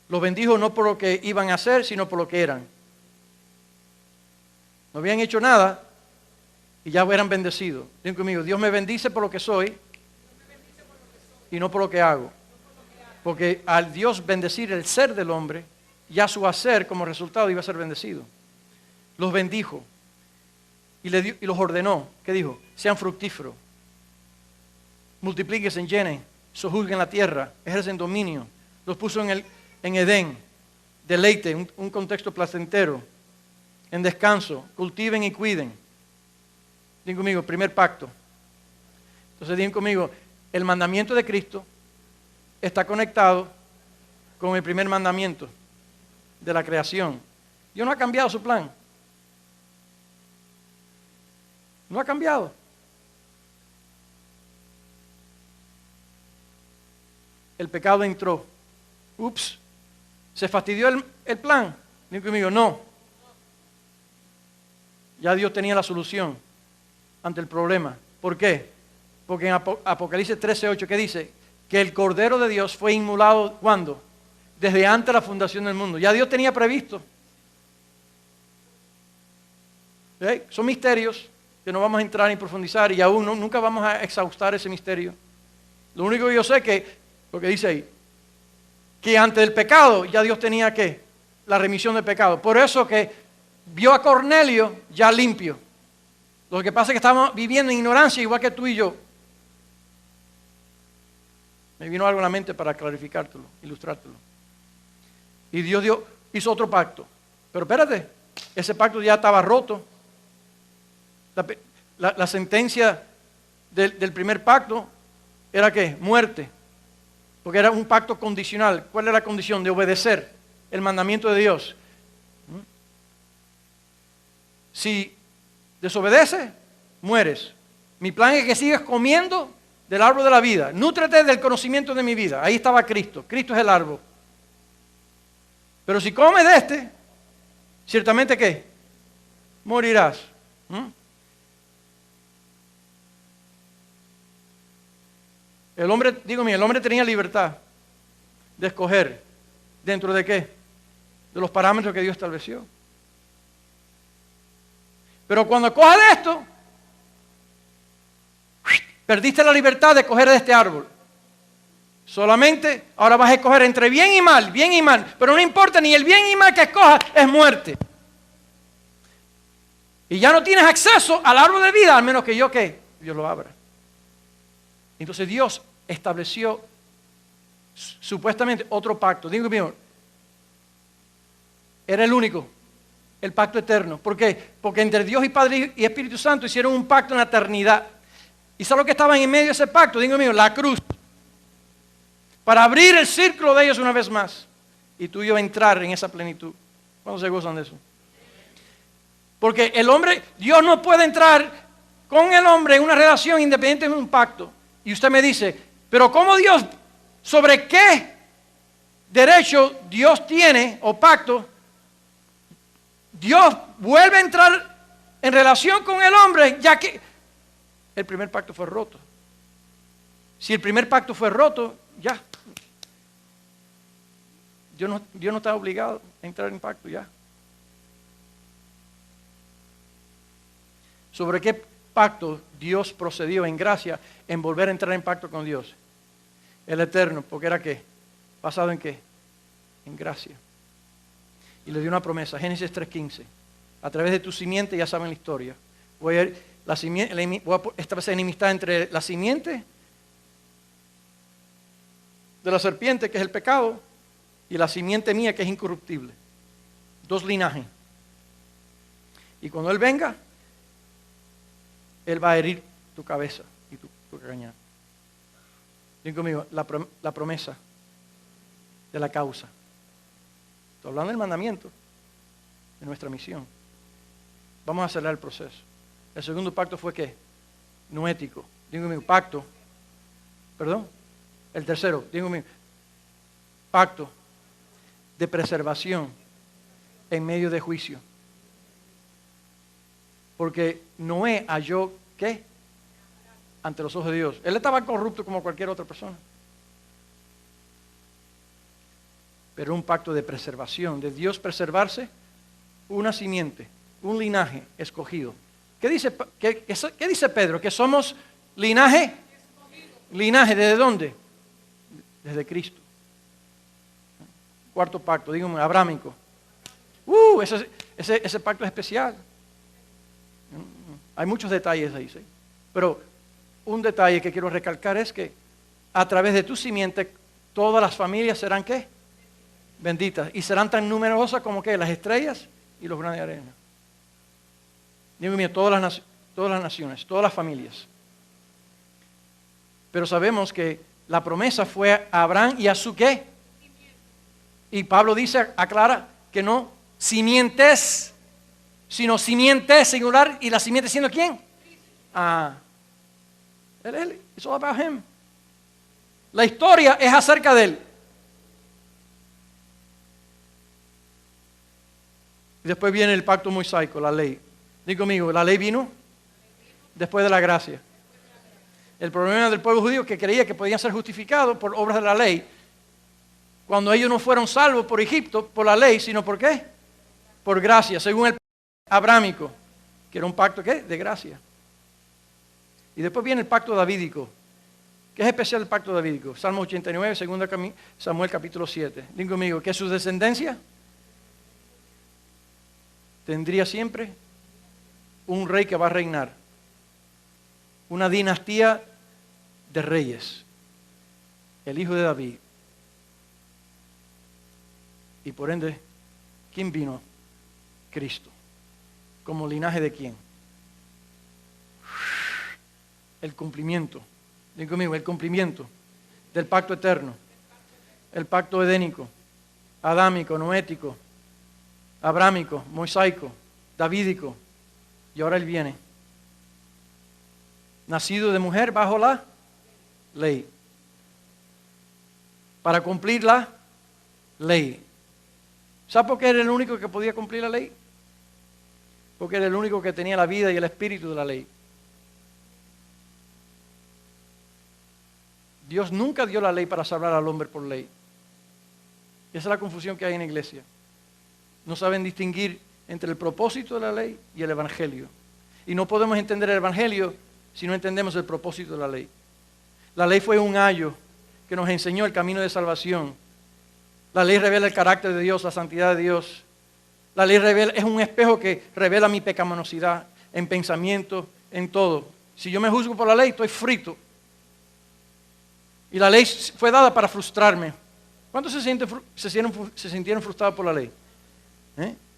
Los bendijo no por lo que iban a hacer, sino por lo que eran. No habían hecho nada y ya eran bendecidos. Digo conmigo, Dios me bendice por lo que soy y no por lo que hago. Porque al Dios bendecir el ser del hombre, ya su hacer como resultado iba a ser bendecido. Los bendijo y los ordenó. ¿Qué dijo? Sean fructíferos, multiplíquense, llenen, sojuzguen la tierra, ejercen dominio. Los puso en Edén, deleite, un contexto placentero, en descanso, cultiven y cuiden. Digan conmigo, primer pacto. Entonces digan conmigo, el mandamiento de Cristo está conectado con el primer mandamiento de la creación. Dios no ha cambiado su plan. No ha cambiado. El pecado entró. Ups. ¿Se fastidió el plan? Digo conmigo, no. Ya Dios tenía la solución ante el problema. ¿Por qué? Porque en Apocalipsis 13:8, ¿qué dice? Que el Cordero de Dios fue inmolado, ¿cuándo? Desde antes de la fundación del mundo. Ya Dios tenía previsto. ¿Sí? Son misterios que no vamos a entrar ni profundizar y aún nunca vamos a exhaustar ese misterio. Lo único que yo sé que, lo que dice ahí, que antes del pecado ya Dios tenía ¿qué? La remisión del pecado. Por eso que vio a Cornelio ya limpio. Lo que pasa es que estamos viviendo en ignorancia igual que tú y yo. Me vino algo a la mente para clarificártelo, ilustrártelo. Y Dios hizo otro pacto. Pero espérate, ese pacto ya estaba roto. La sentencia del primer pacto era ¿qué? Muerte. Porque era un pacto condicional. ¿Cuál era la condición? De obedecer el mandamiento de Dios. Si Desobedece, mueres. Mi plan es que sigas comiendo del árbol de la vida. Nútrete del conocimiento de mi vida. Ahí estaba Cristo. Cristo es el árbol. Pero si comes de este, ciertamente ¿qué? Morirás. El hombre tenía libertad de escoger dentro de qué? De los parámetros que Dios estableció. Pero cuando coges de esto, perdiste la libertad de coger de este árbol. Solamente ahora vas a escoger entre bien y mal, pero no importa, ni el bien y mal que escojas es muerte. Y ya no tienes acceso al árbol de vida, al menos que yo Dios lo abra. Entonces Dios estableció supuestamente otro pacto. Digo mío, era el único, el pacto eterno. ¿Por qué? Porque entre Dios y Padre y Espíritu Santo hicieron un pacto en la eternidad. ¿Y sabes lo que estaba en medio de ese pacto? Digo mío, la cruz. Para abrir el círculo de ellos una vez más. Y tú y yo entrar en esa plenitud. ¿Cuándo se gozan de eso? Porque el hombre, Dios no puede entrar con el hombre en una relación independiente de un pacto. Y usted me dice, pero ¿cómo Dios, sobre qué derecho Dios tiene o pacto? Dios vuelve a entrar en relación con el hombre, ya que el primer pacto fue roto. Si el primer pacto fue roto, ya. Dios no está obligado a entrar en pacto ya. ¿Sobre qué pacto Dios procedió en gracia en volver a entrar en pacto con Dios? El eterno, porque era ¿qué? ¿Basado en qué? En gracia. Y le dio una promesa, Génesis 3:15. A través de tu simiente, ya saben la historia. Voy a establecer enemistad entre la simiente de la serpiente, que es el pecado, y la simiente mía, que es incorruptible. 2 linajes. Y cuando Él venga, Él va a herir tu cabeza y tu cañar. Digo conmigo, la promesa de la causa. Estoy hablando del mandamiento, de nuestra misión. Vamos a acelerar el proceso. El segundo pacto fue ¿qué? Noético. Digo conmigo, pacto. Perdón. El tercero, digo conmigo, pacto de preservación en medio de juicio. Porque Noé halló, ¿qué? Ante los ojos de Dios. Él estaba corrupto como cualquier otra persona. Pero un pacto de preservación, de Dios preservarse, una simiente, un linaje escogido. ¿Qué dice Pedro? Que somos linaje. Linaje, ¿desde dónde? Desde Cristo. Cuarto pacto, dígame, abrámico. Ese pacto es especial. Hay muchos detalles ahí, ¿sí? Pero un detalle que quiero recalcar es que a través de tu simiente todas las familias serán ¿qué? Benditas. Y serán tan numerosas como ¿qué? Las estrellas y los granos de arena. Digo mío, todas las naciones, todas las familias. Pero sabemos que la promesa fue a Abraham y a su ¿qué? Y Pablo dice, aclara, que no simientes, sino simiente singular, y la simiente siendo ¿quién? Él, it's all about him. La historia es acerca de él. Y después viene el pacto mosaico, la ley. Digo conmigo, la ley vino después de la gracia. El problema del pueblo judío que creía que podían ser justificados por obras de la ley, cuando ellos no fueron salvos por Egipto, por la ley, sino por ¿qué? Por gracia, según el pacto abrámico, que era un pacto ¿qué? De gracia. Y después viene el pacto davídico. ¿Qué es especial el pacto davídico? Salmo 89, 2 Samuel capítulo 7. Digo conmigo, que su descendencia tendría siempre un rey que va a reinar. Una dinastía de reyes. El hijo de David. Y por ende, ¿quién vino? Cristo. ¿Como linaje de quién? El cumplimiento. Digo conmigo, el cumplimiento del pacto eterno. El pacto edénico, adámico, noético, abrámico, mosaico, davídico. Y ahora Él viene. Nacido de mujer bajo la ley. Para cumplir la ley. ¿Sabe por qué era el único que podía cumplir la ley? Porque era el único que tenía la vida y el espíritu de la ley. Dios nunca dio la ley para salvar al hombre por ley. Esa es la confusión que hay en la iglesia. No saben distinguir entre el propósito de la ley y el evangelio. Y no podemos entender el evangelio si no entendemos el propósito de la ley. La ley fue un ayo que nos enseñó el camino de salvación. La ley revela el carácter de Dios, la santidad de Dios. La ley es un espejo que revela mi pecaminosidad en pensamiento, en todo. Si yo me juzgo por la ley, estoy frito. Y la ley fue dada para frustrarme. ¿Cuántos se sintieron frustrados por la ley?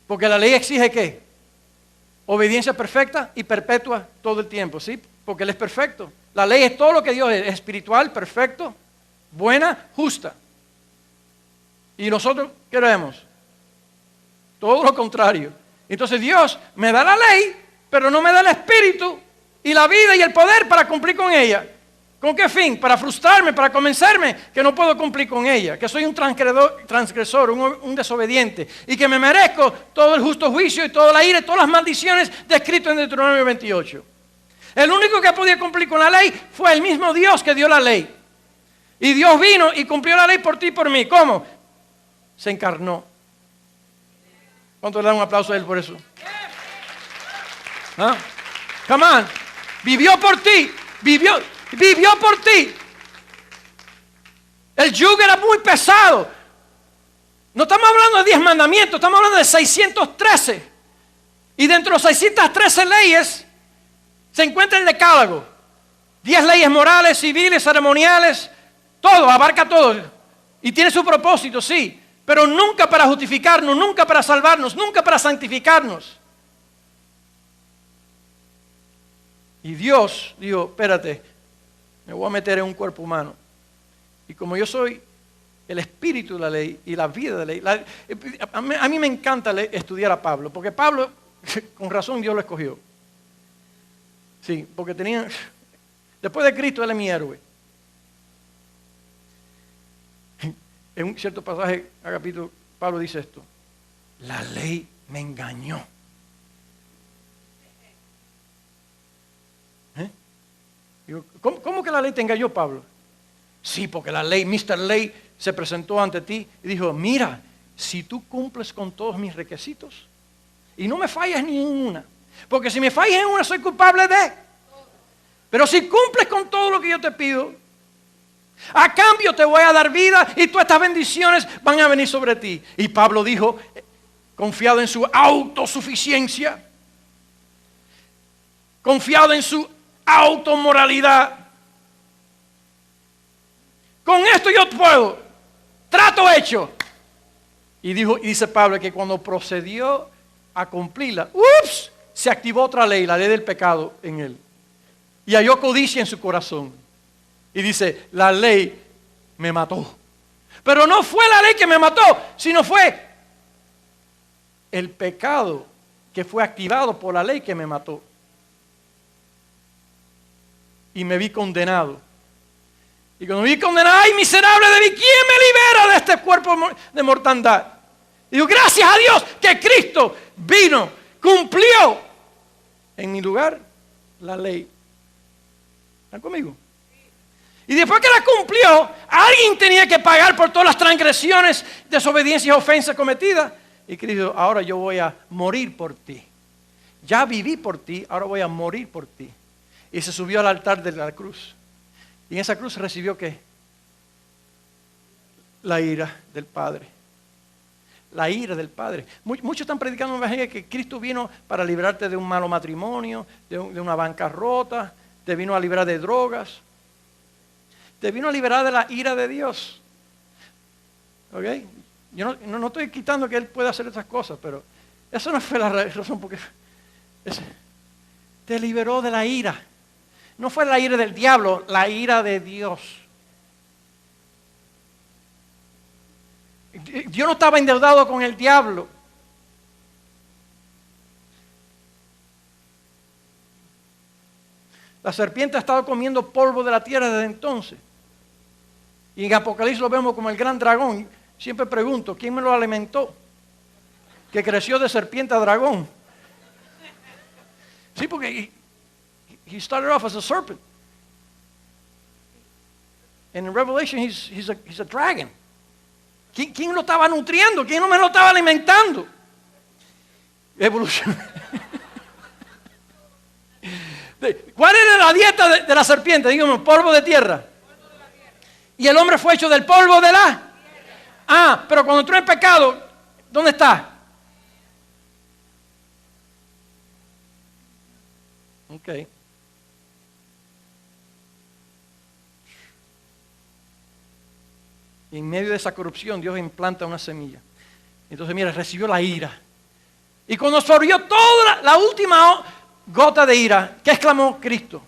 Porque la ley exige ¿qué? Obediencia perfecta y perpetua todo el tiempo, ¿sí? Porque Él es perfecto. La ley es todo lo que Dios es espiritual, perfecto, buena, justa. Y nosotros, ¿qué haremos? Todo lo contrario. Entonces Dios me da la ley, pero no me da el espíritu y la vida y el poder para cumplir con ella. ¿Con qué fin? Para frustrarme, para convencerme que no puedo cumplir con ella, que soy un transgresor, un desobediente y que me merezco todo el justo juicio y toda la ira y todas las maldiciones descritas en Deuteronomio 28. El único que podía cumplir con la ley fue el mismo Dios que dio la ley. Y Dios vino y cumplió la ley por ti y por mí. ¿Cómo? Se encarnó. ¿Cuánto le dan un aplauso a Él por eso? ¿Ah? Come on. Vivió por ti. Vivió por ti. El yugo era muy pesado. No estamos hablando de 10 mandamientos, estamos hablando de 613. Y dentro de los 613 leyes se encuentra el decálogo. 10 leyes morales, civiles, ceremoniales, todo, abarca todo. Y tiene su propósito, sí, pero nunca para justificarnos, nunca para salvarnos, nunca para santificarnos. Y Dios dijo, espérate, me voy a meter en un cuerpo humano. Y como yo soy el espíritu de la ley y la vida de la ley, a mí me encanta estudiar a Pablo, porque Pablo, con razón Dios lo escogió. Sí, porque después de Cristo él es mi héroe. En un cierto pasaje, capítulo, Pablo dice esto: la ley me engañó. Digo, ¿cómo que la ley te engañó, Pablo? Sí, porque la ley, Mr. Ley, se presentó ante ti y dijo, mira, si tú cumples con todos mis requisitos y no me fallas ni en una, porque si me fallas en una soy culpable de, pero si cumples con todo lo que yo te pido, a cambio te voy a dar vida y todas estas bendiciones van a venir sobre ti. Y Pablo dijo, confiado en su autosuficiencia, confiado en su automoralidad, con esto yo puedo, trato hecho. Y dice Pablo que cuando procedió a cumplirla, se activó otra ley, la ley del pecado en él. Y halló codicia en su corazón. Y dice, la ley me mató. Pero no fue la ley que me mató, sino fue el pecado que fue activado por la ley que me mató. Y me vi condenado. Y cuando me vi condenado, ¡ay, miserable de mí! ¿Quién me libera de este cuerpo de mortandad? Y digo, gracias a Dios que Cristo vino, cumplió en mi lugar la ley. ¿Están conmigo? Y después que la cumplió, alguien tenía que pagar por todas las transgresiones, desobediencias y ofensas cometidas. Y Cristo dijo, ahora yo voy a morir por ti. Ya viví por ti, ahora voy a morir por ti. Y se subió al altar de la cruz. Y en esa cruz recibió ¿qué? La ira del Padre. La ira del Padre. Muchos están predicando en el Evangelio que Cristo vino para librarte de un malo matrimonio, de una bancarrota, te vino a librar de drogas, te vino a liberar de la ira de Dios. ¿Ok? Yo no estoy quitando que Él pueda hacer esas cosas, pero eso no fue la razón porque te liberó de la ira. No fue la ira del diablo, la ira de Dios. Dios no estaba endeudado con el diablo. La serpiente ha estado comiendo polvo de la tierra desde entonces. Y en Apocalipsis lo vemos como el gran dragón. Siempre pregunto, ¿quién me lo alimentó? Que creció de serpiente a dragón. Sí, porque he started off as a serpent. And in Revelation he's a dragon. ¿Quién lo estaba nutriendo? ¿Quién no me lo estaba alimentando? Evolución. ¿Cuál era la dieta de la serpiente? Dígame, polvo de tierra. Y el hombre fue hecho del polvo de la tierra. Ah, pero cuando entró en pecado, ¿dónde está? Ok. Y en medio de esa corrupción, Dios implanta una semilla. Entonces, mira, recibió la ira. Y cuando absorbió toda la última gota de ira, ¿qué exclamó Cristo?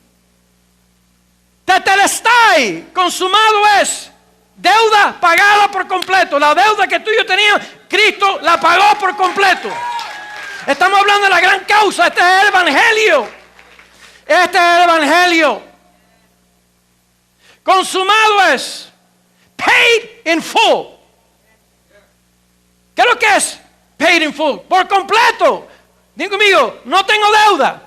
Tetelestai, consumado es. Deuda pagada por completo. La deuda que tú y yo teníamos, Cristo la pagó por completo. Estamos hablando de la gran causa. Este es el Evangelio. Este es el Evangelio. Consumado es. Paid in full. ¿Qué es lo que es? Paid in full. Por completo. Diga conmigo, no tengo deuda.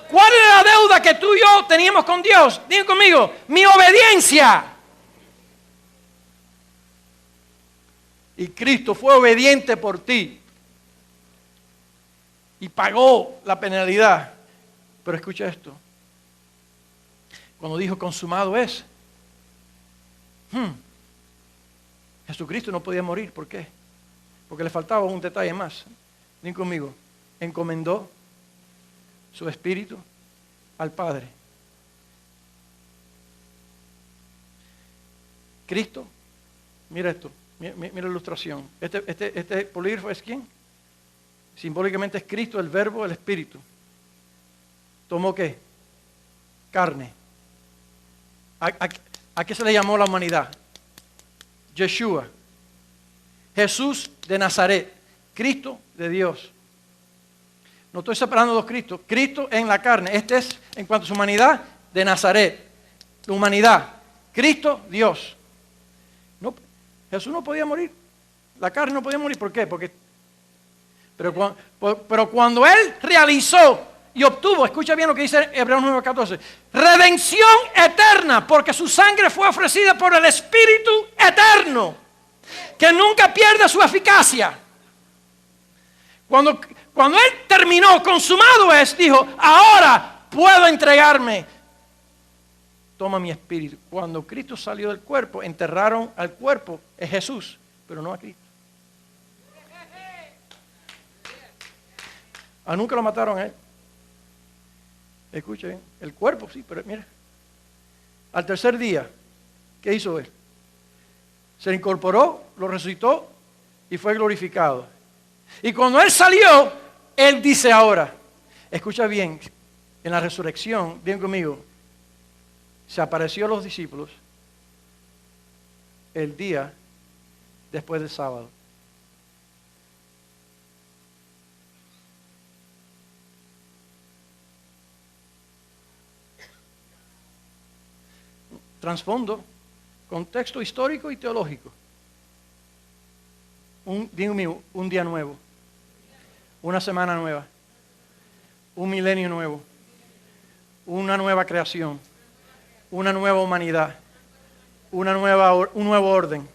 ¿Cuál es la deuda que tú y yo teníamos con Dios? Diga conmigo, mi obediencia. Y Cristo fue obediente por ti. Y pagó la penalidad. Pero escucha esto. Cuando dijo consumado es. Jesucristo no podía morir. ¿Por qué? Porque le faltaba un detalle más. Ven conmigo. Encomendó su espíritu al Padre. Cristo, mira esto, mira la ilustración. Este polígrafo es ¿quién? Simbólicamente es Cristo, el verbo, el espíritu. ¿Tomó qué? Carne. ¿A qué se le llamó la humanidad? Yeshua. Jesús de Nazaret. Cristo de Dios. No estoy separando dos Cristos. Cristo en la carne. Este es, en cuanto a su humanidad, de Nazaret. La humanidad. Cristo, Dios. No, Jesús no podía morir. La carne no podía morir. ¿Por qué? Pero cuando Él realizó y obtuvo, escucha bien lo que dice Hebreos 9:14, redención eterna, porque su sangre fue ofrecida por el Espíritu eterno, que nunca pierde su eficacia. Cuando Él terminó, consumado es, dijo, ahora puedo entregarme. Toma mi espíritu. Cuando Cristo salió del cuerpo, enterraron al cuerpo, es Jesús, pero no a Cristo. Nunca lo mataron a Él. Escuchen, el cuerpo sí, pero mira. Al tercer día, ¿qué hizo Él? Se incorporó, lo resucitó y fue glorificado. Y cuando Él salió, Él dice ahora, escucha bien, en la resurrección, bien conmigo, se apareció a los discípulos el día después del sábado. Trasfondo, contexto histórico y teológico. Un día nuevo, una semana nueva, un milenio nuevo, una nueva creación, una nueva humanidad, un nuevo orden,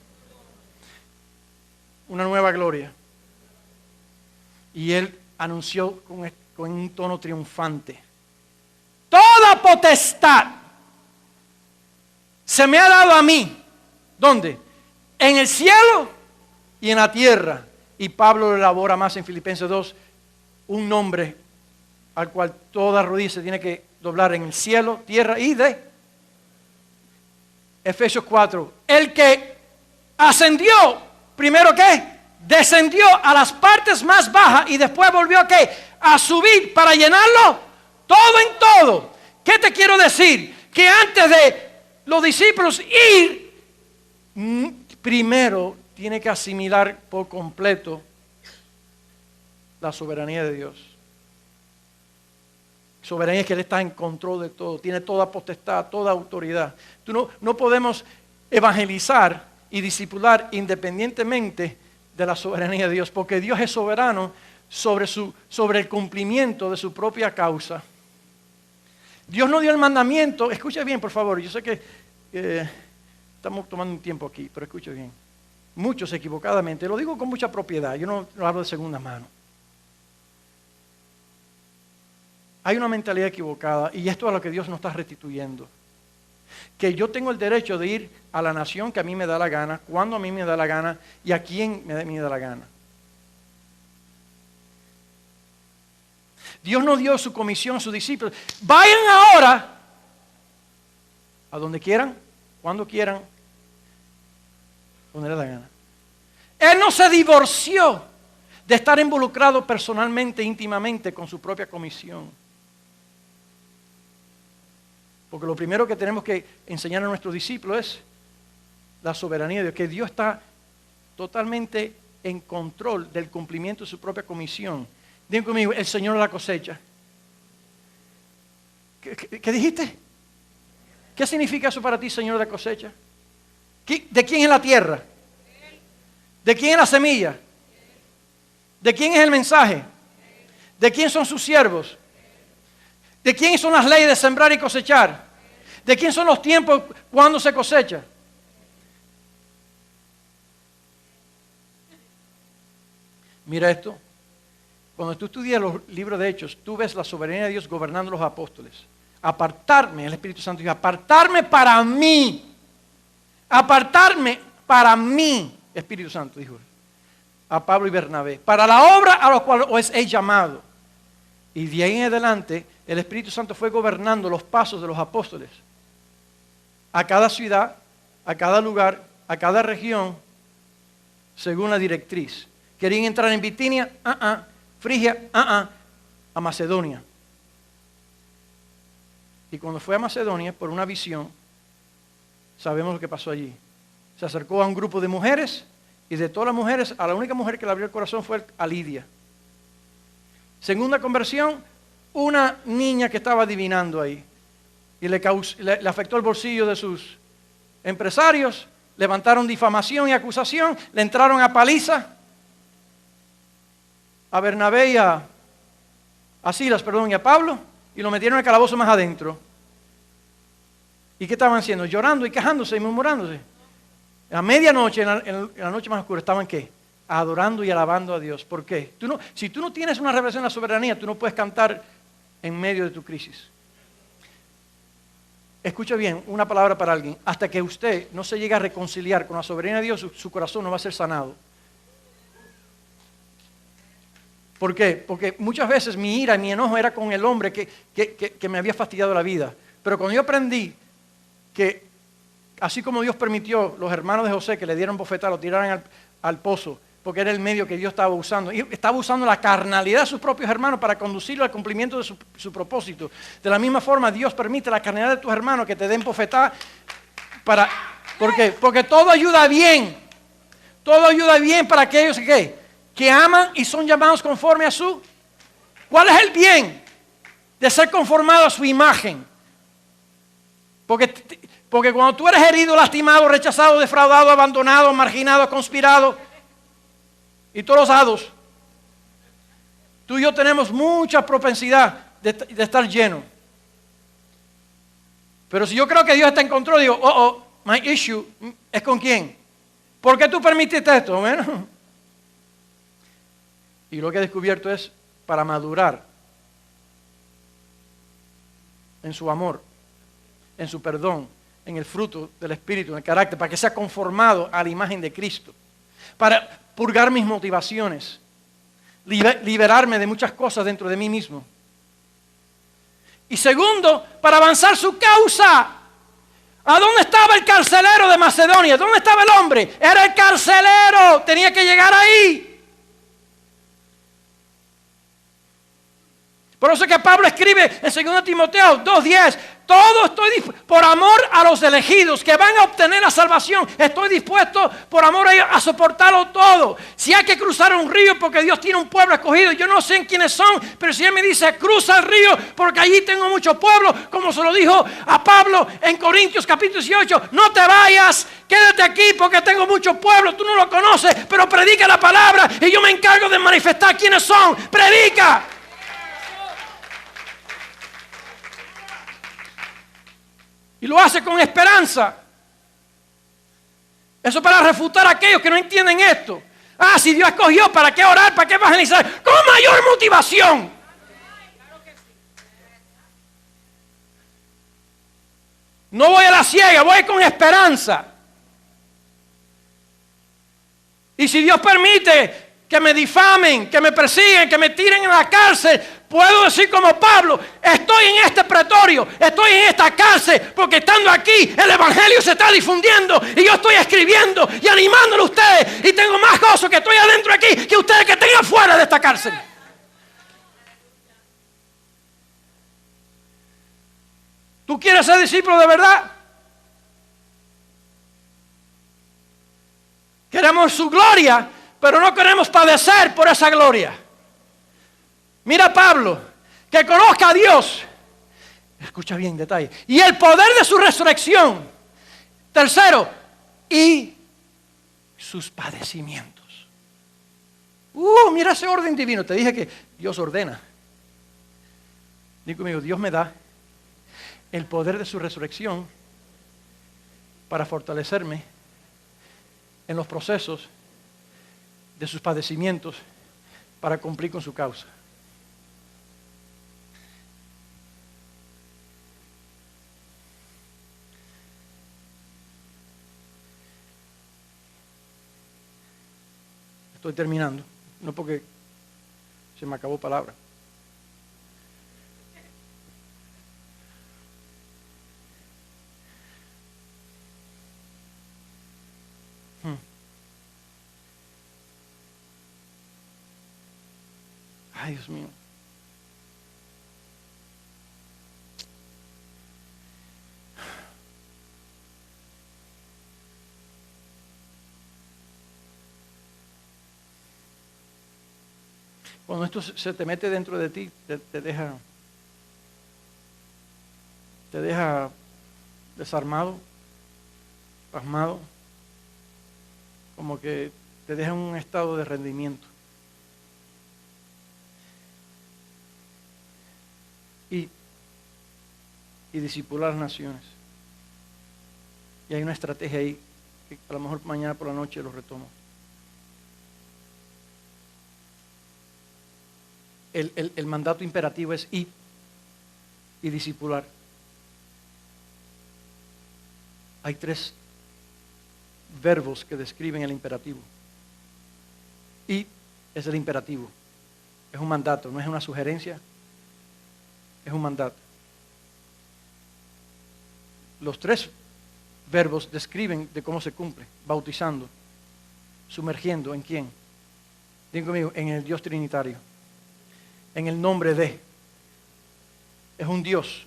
una nueva gloria. Y Él anunció con un tono triunfante: toda potestad se me ha dado a mí. ¿Dónde? En el cielo y en la tierra. Y Pablo lo elabora más en Filipenses 2, un nombre al cual toda rodilla se tiene que doblar en el cielo, tierra y de Efesios 4. El que ascendió, primero ¿qué? Descendió a las partes más bajas y después volvió ¿a qué? A subir para llenarlo todo en todo. ¿Qué te quiero decir? Que antes de los discípulos ir, primero tiene que asimilar por completo la soberanía de Dios. Soberanía es que Él está en control de todo, tiene toda potestad, toda autoridad. No podemos evangelizar y discipular independientemente de la soberanía de Dios, porque Dios es soberano sobre el cumplimiento de su propia causa. Dios no dio el mandamiento, escuche bien por favor, yo sé que estamos tomando un tiempo aquí, pero escuche bien. Muchos equivocadamente, lo digo con mucha propiedad, yo no hablo de segunda mano. Hay una mentalidad equivocada y esto es lo que Dios nos está restituyendo. Que yo tengo el derecho de ir a la nación que a mí me da la gana, cuando a mí me da la gana y a quien me da la gana. Dios no dio su comisión a sus discípulos. Vayan ahora a donde quieran, cuando quieran, donde les da la gana. Él no se divorció de estar involucrado personalmente, íntimamente con su propia comisión. Porque lo primero que tenemos que enseñar a nuestros discípulos es la soberanía de Dios, que Dios está totalmente en control del cumplimiento de su propia comisión. Digan conmigo, el Señor de la cosecha. ¿Qué dijiste? ¿Qué significa eso para ti, Señor de la cosecha? ¿De quién es la tierra? ¿De quién es la semilla? ¿De quién es el mensaje? ¿De quién son sus siervos? ¿De quién son las leyes de sembrar y cosechar? ¿De quién son los tiempos cuando se cosecha? Mira esto. Cuando tú estudias los libros de Hechos, tú ves la soberanía de Dios gobernando los apóstoles. Apartarme, el Espíritu Santo dijo, apartarme para mí. Apartarme para mí, Espíritu Santo, dijo a Pablo y Bernabé, para la obra a la cual os he llamado. Y de ahí en adelante, el Espíritu Santo fue gobernando los pasos de los apóstoles. A cada ciudad, a cada lugar, a cada región, según la directriz. ¿Querían entrar en Bitinia? Frigia, a Macedonia. Y cuando fue a Macedonia, por una visión, sabemos lo que pasó allí. Se acercó a un grupo de mujeres, y de todas las mujeres, a la única mujer que le abrió el corazón fue a Lidia. Segunda conversión, una niña que estaba adivinando ahí. Y le afectó el bolsillo de sus empresarios, levantaron difamación y acusación, le entraron a paliza a Bernabé y a Silas, y a Pablo, y lo metieron en el calabozo más adentro. ¿Y qué estaban haciendo? Llorando y quejándose y murmurándose. A medianoche, en la noche más oscura, ¿estaban qué? Adorando y alabando a Dios. ¿Por qué? Si tú no tienes una revelación de la soberanía, tú no puedes cantar en medio de tu crisis. Escucha bien, una palabra para alguien. Hasta que usted no se llegue a reconciliar con la soberanía de Dios, su corazón no va a ser sanado. ¿Por qué? Porque muchas veces mi ira y mi enojo era con el hombre que me había fastidiado la vida. Pero cuando yo aprendí que así como Dios permitió los hermanos de José que le dieran bofetada, lo tiraran al pozo, porque era el medio que Dios estaba usando. Y estaba usando la carnalidad de sus propios hermanos para conducirlo al cumplimiento de su propósito. De la misma forma, Dios permite la carnalidad de tus hermanos que te den bofetada para... ¿Por qué? Porque todo ayuda bien. Todo ayuda bien para aquellos que aman y son llamados conforme a su... ¿Cuál es el bien? De ser conformado a su imagen. Porque cuando tú eres herido, lastimado, rechazado, defraudado, abandonado, marginado, conspirado y todos los hados, tú y yo tenemos mucha propensidad de estar llenos. Pero si yo creo que Dios está en control, digo, my issue es con quién. ¿Por qué tú permitiste esto? Bueno, y lo que he descubierto es para madurar en su amor, en su perdón, en el fruto del Espíritu, en el carácter, para que sea conformado a la imagen de Cristo, para purgar mis motivaciones, liberarme de muchas cosas dentro de mí mismo. Y segundo, para avanzar su causa. ¿A dónde estaba el carcelero de Macedonia? ¿Dónde estaba el hombre? Era el carcelero, tenía que llegar ahí. Por eso es que Pablo escribe en 2 Timoteo 2:10, todo estoy dispuesto, por amor a los elegidos que van a obtener la salvación, estoy dispuesto por amor a ellos a soportarlo todo. Si hay que cruzar un río porque Dios tiene un pueblo escogido, yo no sé quiénes son, pero si Él me dice cruza el río porque allí tengo muchos pueblos, como se lo dijo a Pablo en Corintios capítulo 18, no te vayas, quédate aquí porque tengo muchos pueblos, tú no lo conoces, pero predica la palabra y yo me encargo de manifestar quiénes son, predica. Y lo hace con esperanza. Eso para refutar a aquellos que no entienden esto. Ah, si Dios escogió, ¿para qué orar? ¿Para qué evangelizar? Con mayor motivación. No voy a la ciega, voy con esperanza. Y si Dios permite que me difamen, que me persiguen, que me tiren en la cárcel, puedo decir como Pablo, estoy en este pretorio, estoy en esta cárcel, porque estando aquí el evangelio se está difundiendo y yo estoy escribiendo y animándole a ustedes y tengo más gozo que estoy adentro aquí que ustedes que estén afuera de esta cárcel. ¿Tú quieres ser discípulo de verdad? Queremos su gloria, pero no queremos padecer por esa gloria. Mira a Pablo, que conozca a Dios. Escucha bien detalle. Y el poder de su resurrección. Tercero, y sus padecimientos. Mira ese orden divino. Te dije que Dios ordena. Digo conmigo, Dios me da el poder de su resurrección para fortalecerme en los procesos de sus padecimientos para cumplir con su causa. Estoy terminando, no porque se me acabó palabra. Ay, Dios mío. Cuando esto se te mete dentro de ti, te deja desarmado, pasmado, como que te deja en un estado de rendimiento. Y discipular naciones. Y hay una estrategia ahí que a lo mejor mañana por la noche lo retomo. El mandato imperativo es ir y discipular. Hay 3 verbos que describen el imperativo. Y es el imperativo. Es un mandato, no es una sugerencia. Es un mandato. Los 3 verbos describen de cómo se cumple. Bautizando, sumergiendo, ¿en quién? Digo conmigo, en el Dios Trinitario. En el nombre de. Es un Dios,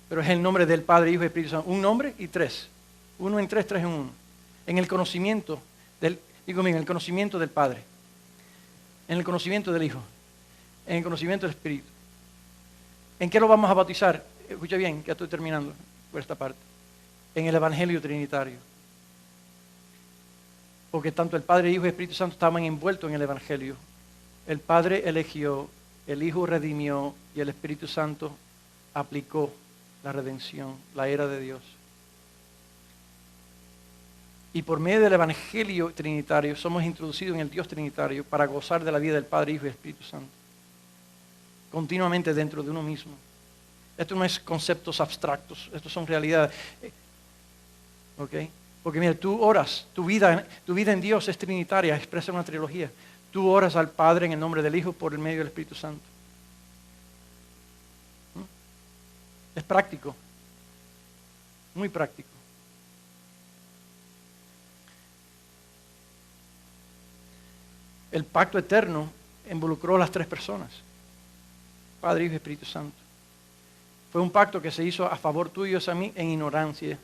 pero es el nombre del Padre, Hijo y Espíritu Santo. Un nombre y 3. 1 en 3, 3 en 1. En el conocimiento del, digo conmigo, en el conocimiento del Padre. En el conocimiento del Hijo. En el conocimiento del Espíritu. ¿En qué lo vamos a bautizar? Escucha bien, ya estoy terminando por esta parte. En el Evangelio Trinitario. Porque tanto el Padre, Hijo y Espíritu Santo estaban envueltos en el Evangelio. El Padre eligió, el Hijo redimió y el Espíritu Santo aplicó la redención, la era de Dios. Y por medio del Evangelio Trinitario somos introducidos en el Dios Trinitario para gozar de la vida del Padre, Hijo y Espíritu Santo. Continuamente dentro de uno mismo. Esto no es conceptos abstractos, estos son realidades. ¿Ok? Porque mira, tú oras, tu vida en Dios es trinitaria, expresa una trilogía. Tú oras al Padre en el nombre del Hijo por el medio del Espíritu Santo. Es práctico, muy práctico. El pacto eterno involucró a las 3 personas. Padre, Hijo y Espíritu Santo. Fue un pacto que se hizo a favor tuyo y a mí en ignorancia.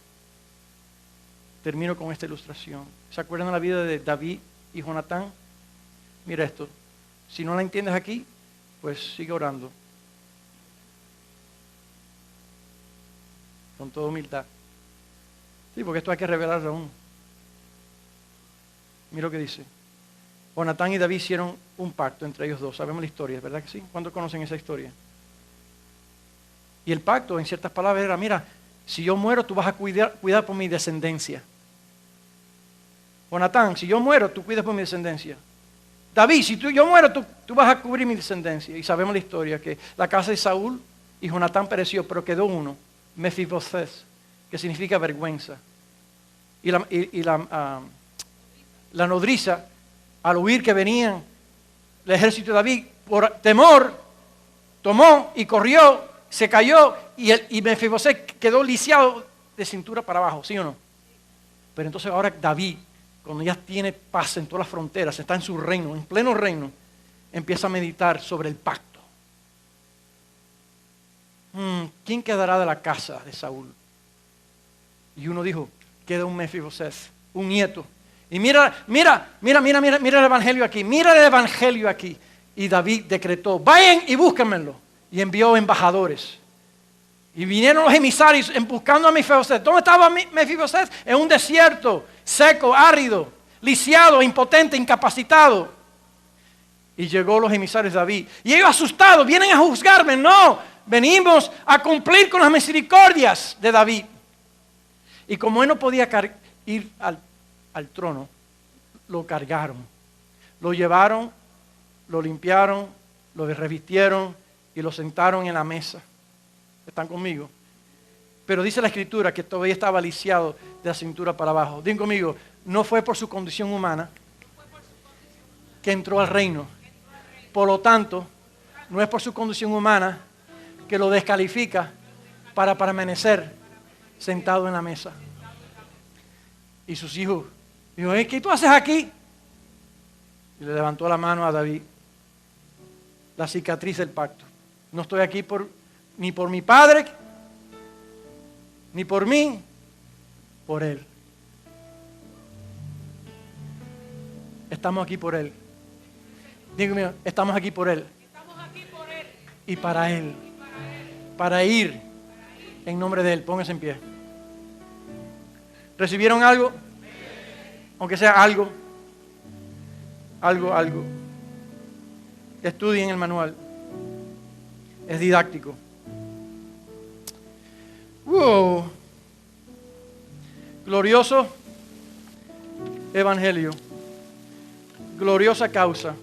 Termino con esta ilustración. ¿Se acuerdan de la vida de David y Jonatán? Mira esto. Si no la entiendes aquí, pues sigue orando. Con toda humildad. Sí, porque esto hay que revelarlo aún. Mira lo que dice. Jonatán y David hicieron un pacto entre ellos dos. Sabemos la historia, ¿verdad que sí? ¿Cuántos conocen esa historia? Y el pacto, en ciertas palabras, era, mira, si yo muero, tú vas a cuidar por mi descendencia. Jonatán, si yo muero, tú cuidas por mi descendencia. David, si yo muero, tú vas a cubrir mi descendencia. Y sabemos la historia, que la casa de Saúl y Jonatán pereció, pero quedó uno, Mefiboset, que significa vergüenza. Y la nodriza, al oír que venían el ejército de David, por temor, tomó y corrió, se cayó, y Mefiboset quedó lisiado de cintura para abajo, ¿sí o no? Pero entonces ahora David, cuando ya tiene paz en todas las fronteras, está en su reino, en pleno reino, empieza a meditar sobre el pacto. ¿Quién quedará de la casa de Saúl? Y uno dijo, queda un Mefiboset, un nieto. Y mira el evangelio aquí, mira el evangelio aquí. Y David decretó, vayan y búsquenmelo. Y envió embajadores. Y vinieron los emisarios buscando a Mefiboset. ¿Dónde estaba Mefiboset? En un desierto, seco, árido, lisiado, impotente, incapacitado. Y llegó los emisarios de David. Y ellos asustados, vienen a juzgarme. No, venimos a cumplir con las misericordias de David. Y como él no podía ir al trono, lo cargaron. Lo llevaron, lo limpiaron, lo revistieron y lo sentaron en la mesa. ¿Están conmigo? Pero dice la Escritura que todavía estaba lisiado de la cintura para abajo. Digan conmigo, no fue por su condición humana que entró al reino. Por lo tanto, no es por su condición humana que lo descalifica para permanecer sentado en la mesa. Y sus hijos dijo, ¿qué tú haces aquí? Y le levantó la mano a David. La cicatriz del pacto. No estoy aquí ni por mi padre, ni por mí, por él. Estamos aquí por él. Dígame, estamos aquí por él. Y para él. Para ir en nombre de él. Pónganse en pie. ¿Recibieron algo? Aunque sea algo. Algo. Estudien el manual. Es didáctico. Wow. Glorioso evangelio. Gloriosa causa.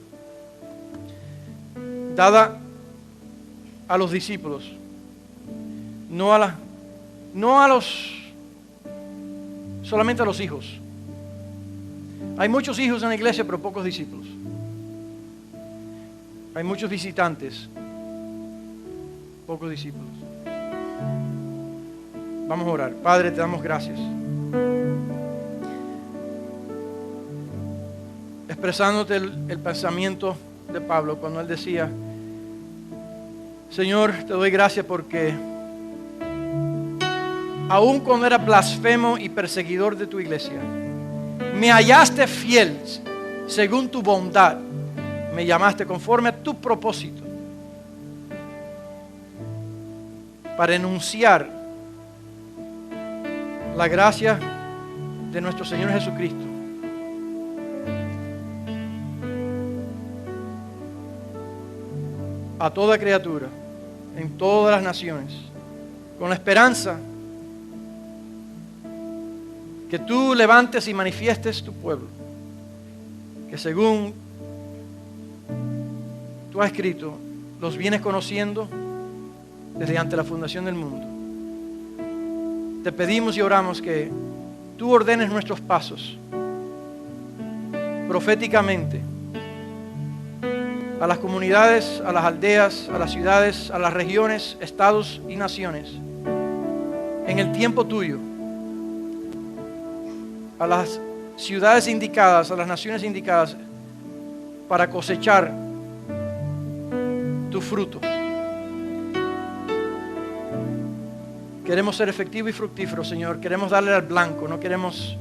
Dada a los discípulos. Solamente a los hijos. Hay muchos hijos en la iglesia, pero pocos discípulos. Hay muchos visitantes, pocos discípulos. Vamos a orar. Padre, te damos gracias. Expresándote el pensamiento de Pablo cuando él decía, Señor, te doy gracias porque aun cuando era blasfemo y perseguidor de tu iglesia, me hallaste fiel según tu bondad. Me llamaste conforme a tu propósito para enunciar la gracia de nuestro Señor Jesucristo. A toda criatura, en todas las naciones, con la esperanza que tú levantes y manifiestes tu pueblo, que según tú has escrito, los vienes conociendo desde antes de la fundación del mundo. Te pedimos y oramos que tú ordenes nuestros pasos proféticamente a las comunidades, a las aldeas, a las ciudades, a las regiones, estados y naciones, en el tiempo tuyo, a las ciudades indicadas, a las naciones indicadas, para cosechar tu fruto Queremos ser efectivos y fructíferos, Señor. Queremos darle al blanco. No queremos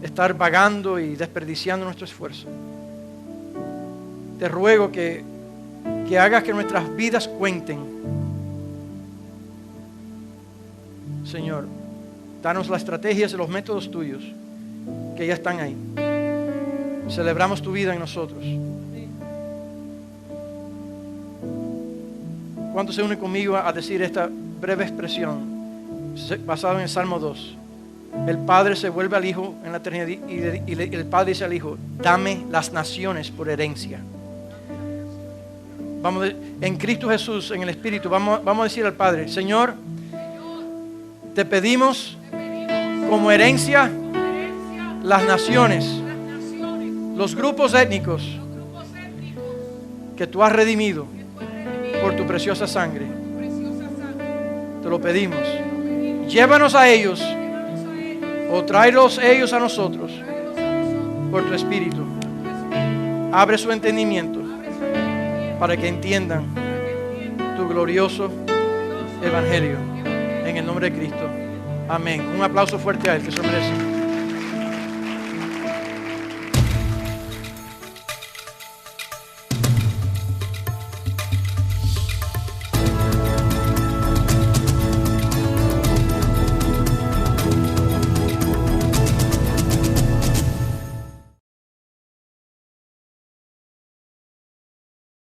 estar vagando y desperdiciando nuestro esfuerzo. Te ruego que hagas que nuestras vidas cuenten. Señor, danos las estrategias y los métodos tuyos que ya están ahí. Celebramos tu vida en nosotros. ¿Cuántos se unen conmigo a decir esta breve expresión basada en el Salmo 2? El Padre se vuelve al Hijo en la eternidad y el Padre dice al Hijo: dame las naciones por herencia. Vamos, en Cristo Jesús, en el Espíritu, vamos a decir al Padre: Señor, te pedimos como herencia las naciones, los grupos étnicos que tú has redimido por tu preciosa sangre. Te lo pedimos. Llévanos a ellos o tráelos ellos a nosotros por tu Espíritu. Abre su entendimiento para que entiendan tu glorioso Evangelio. En el nombre de Cristo. Amén. Un aplauso fuerte a Él, que se lo merece.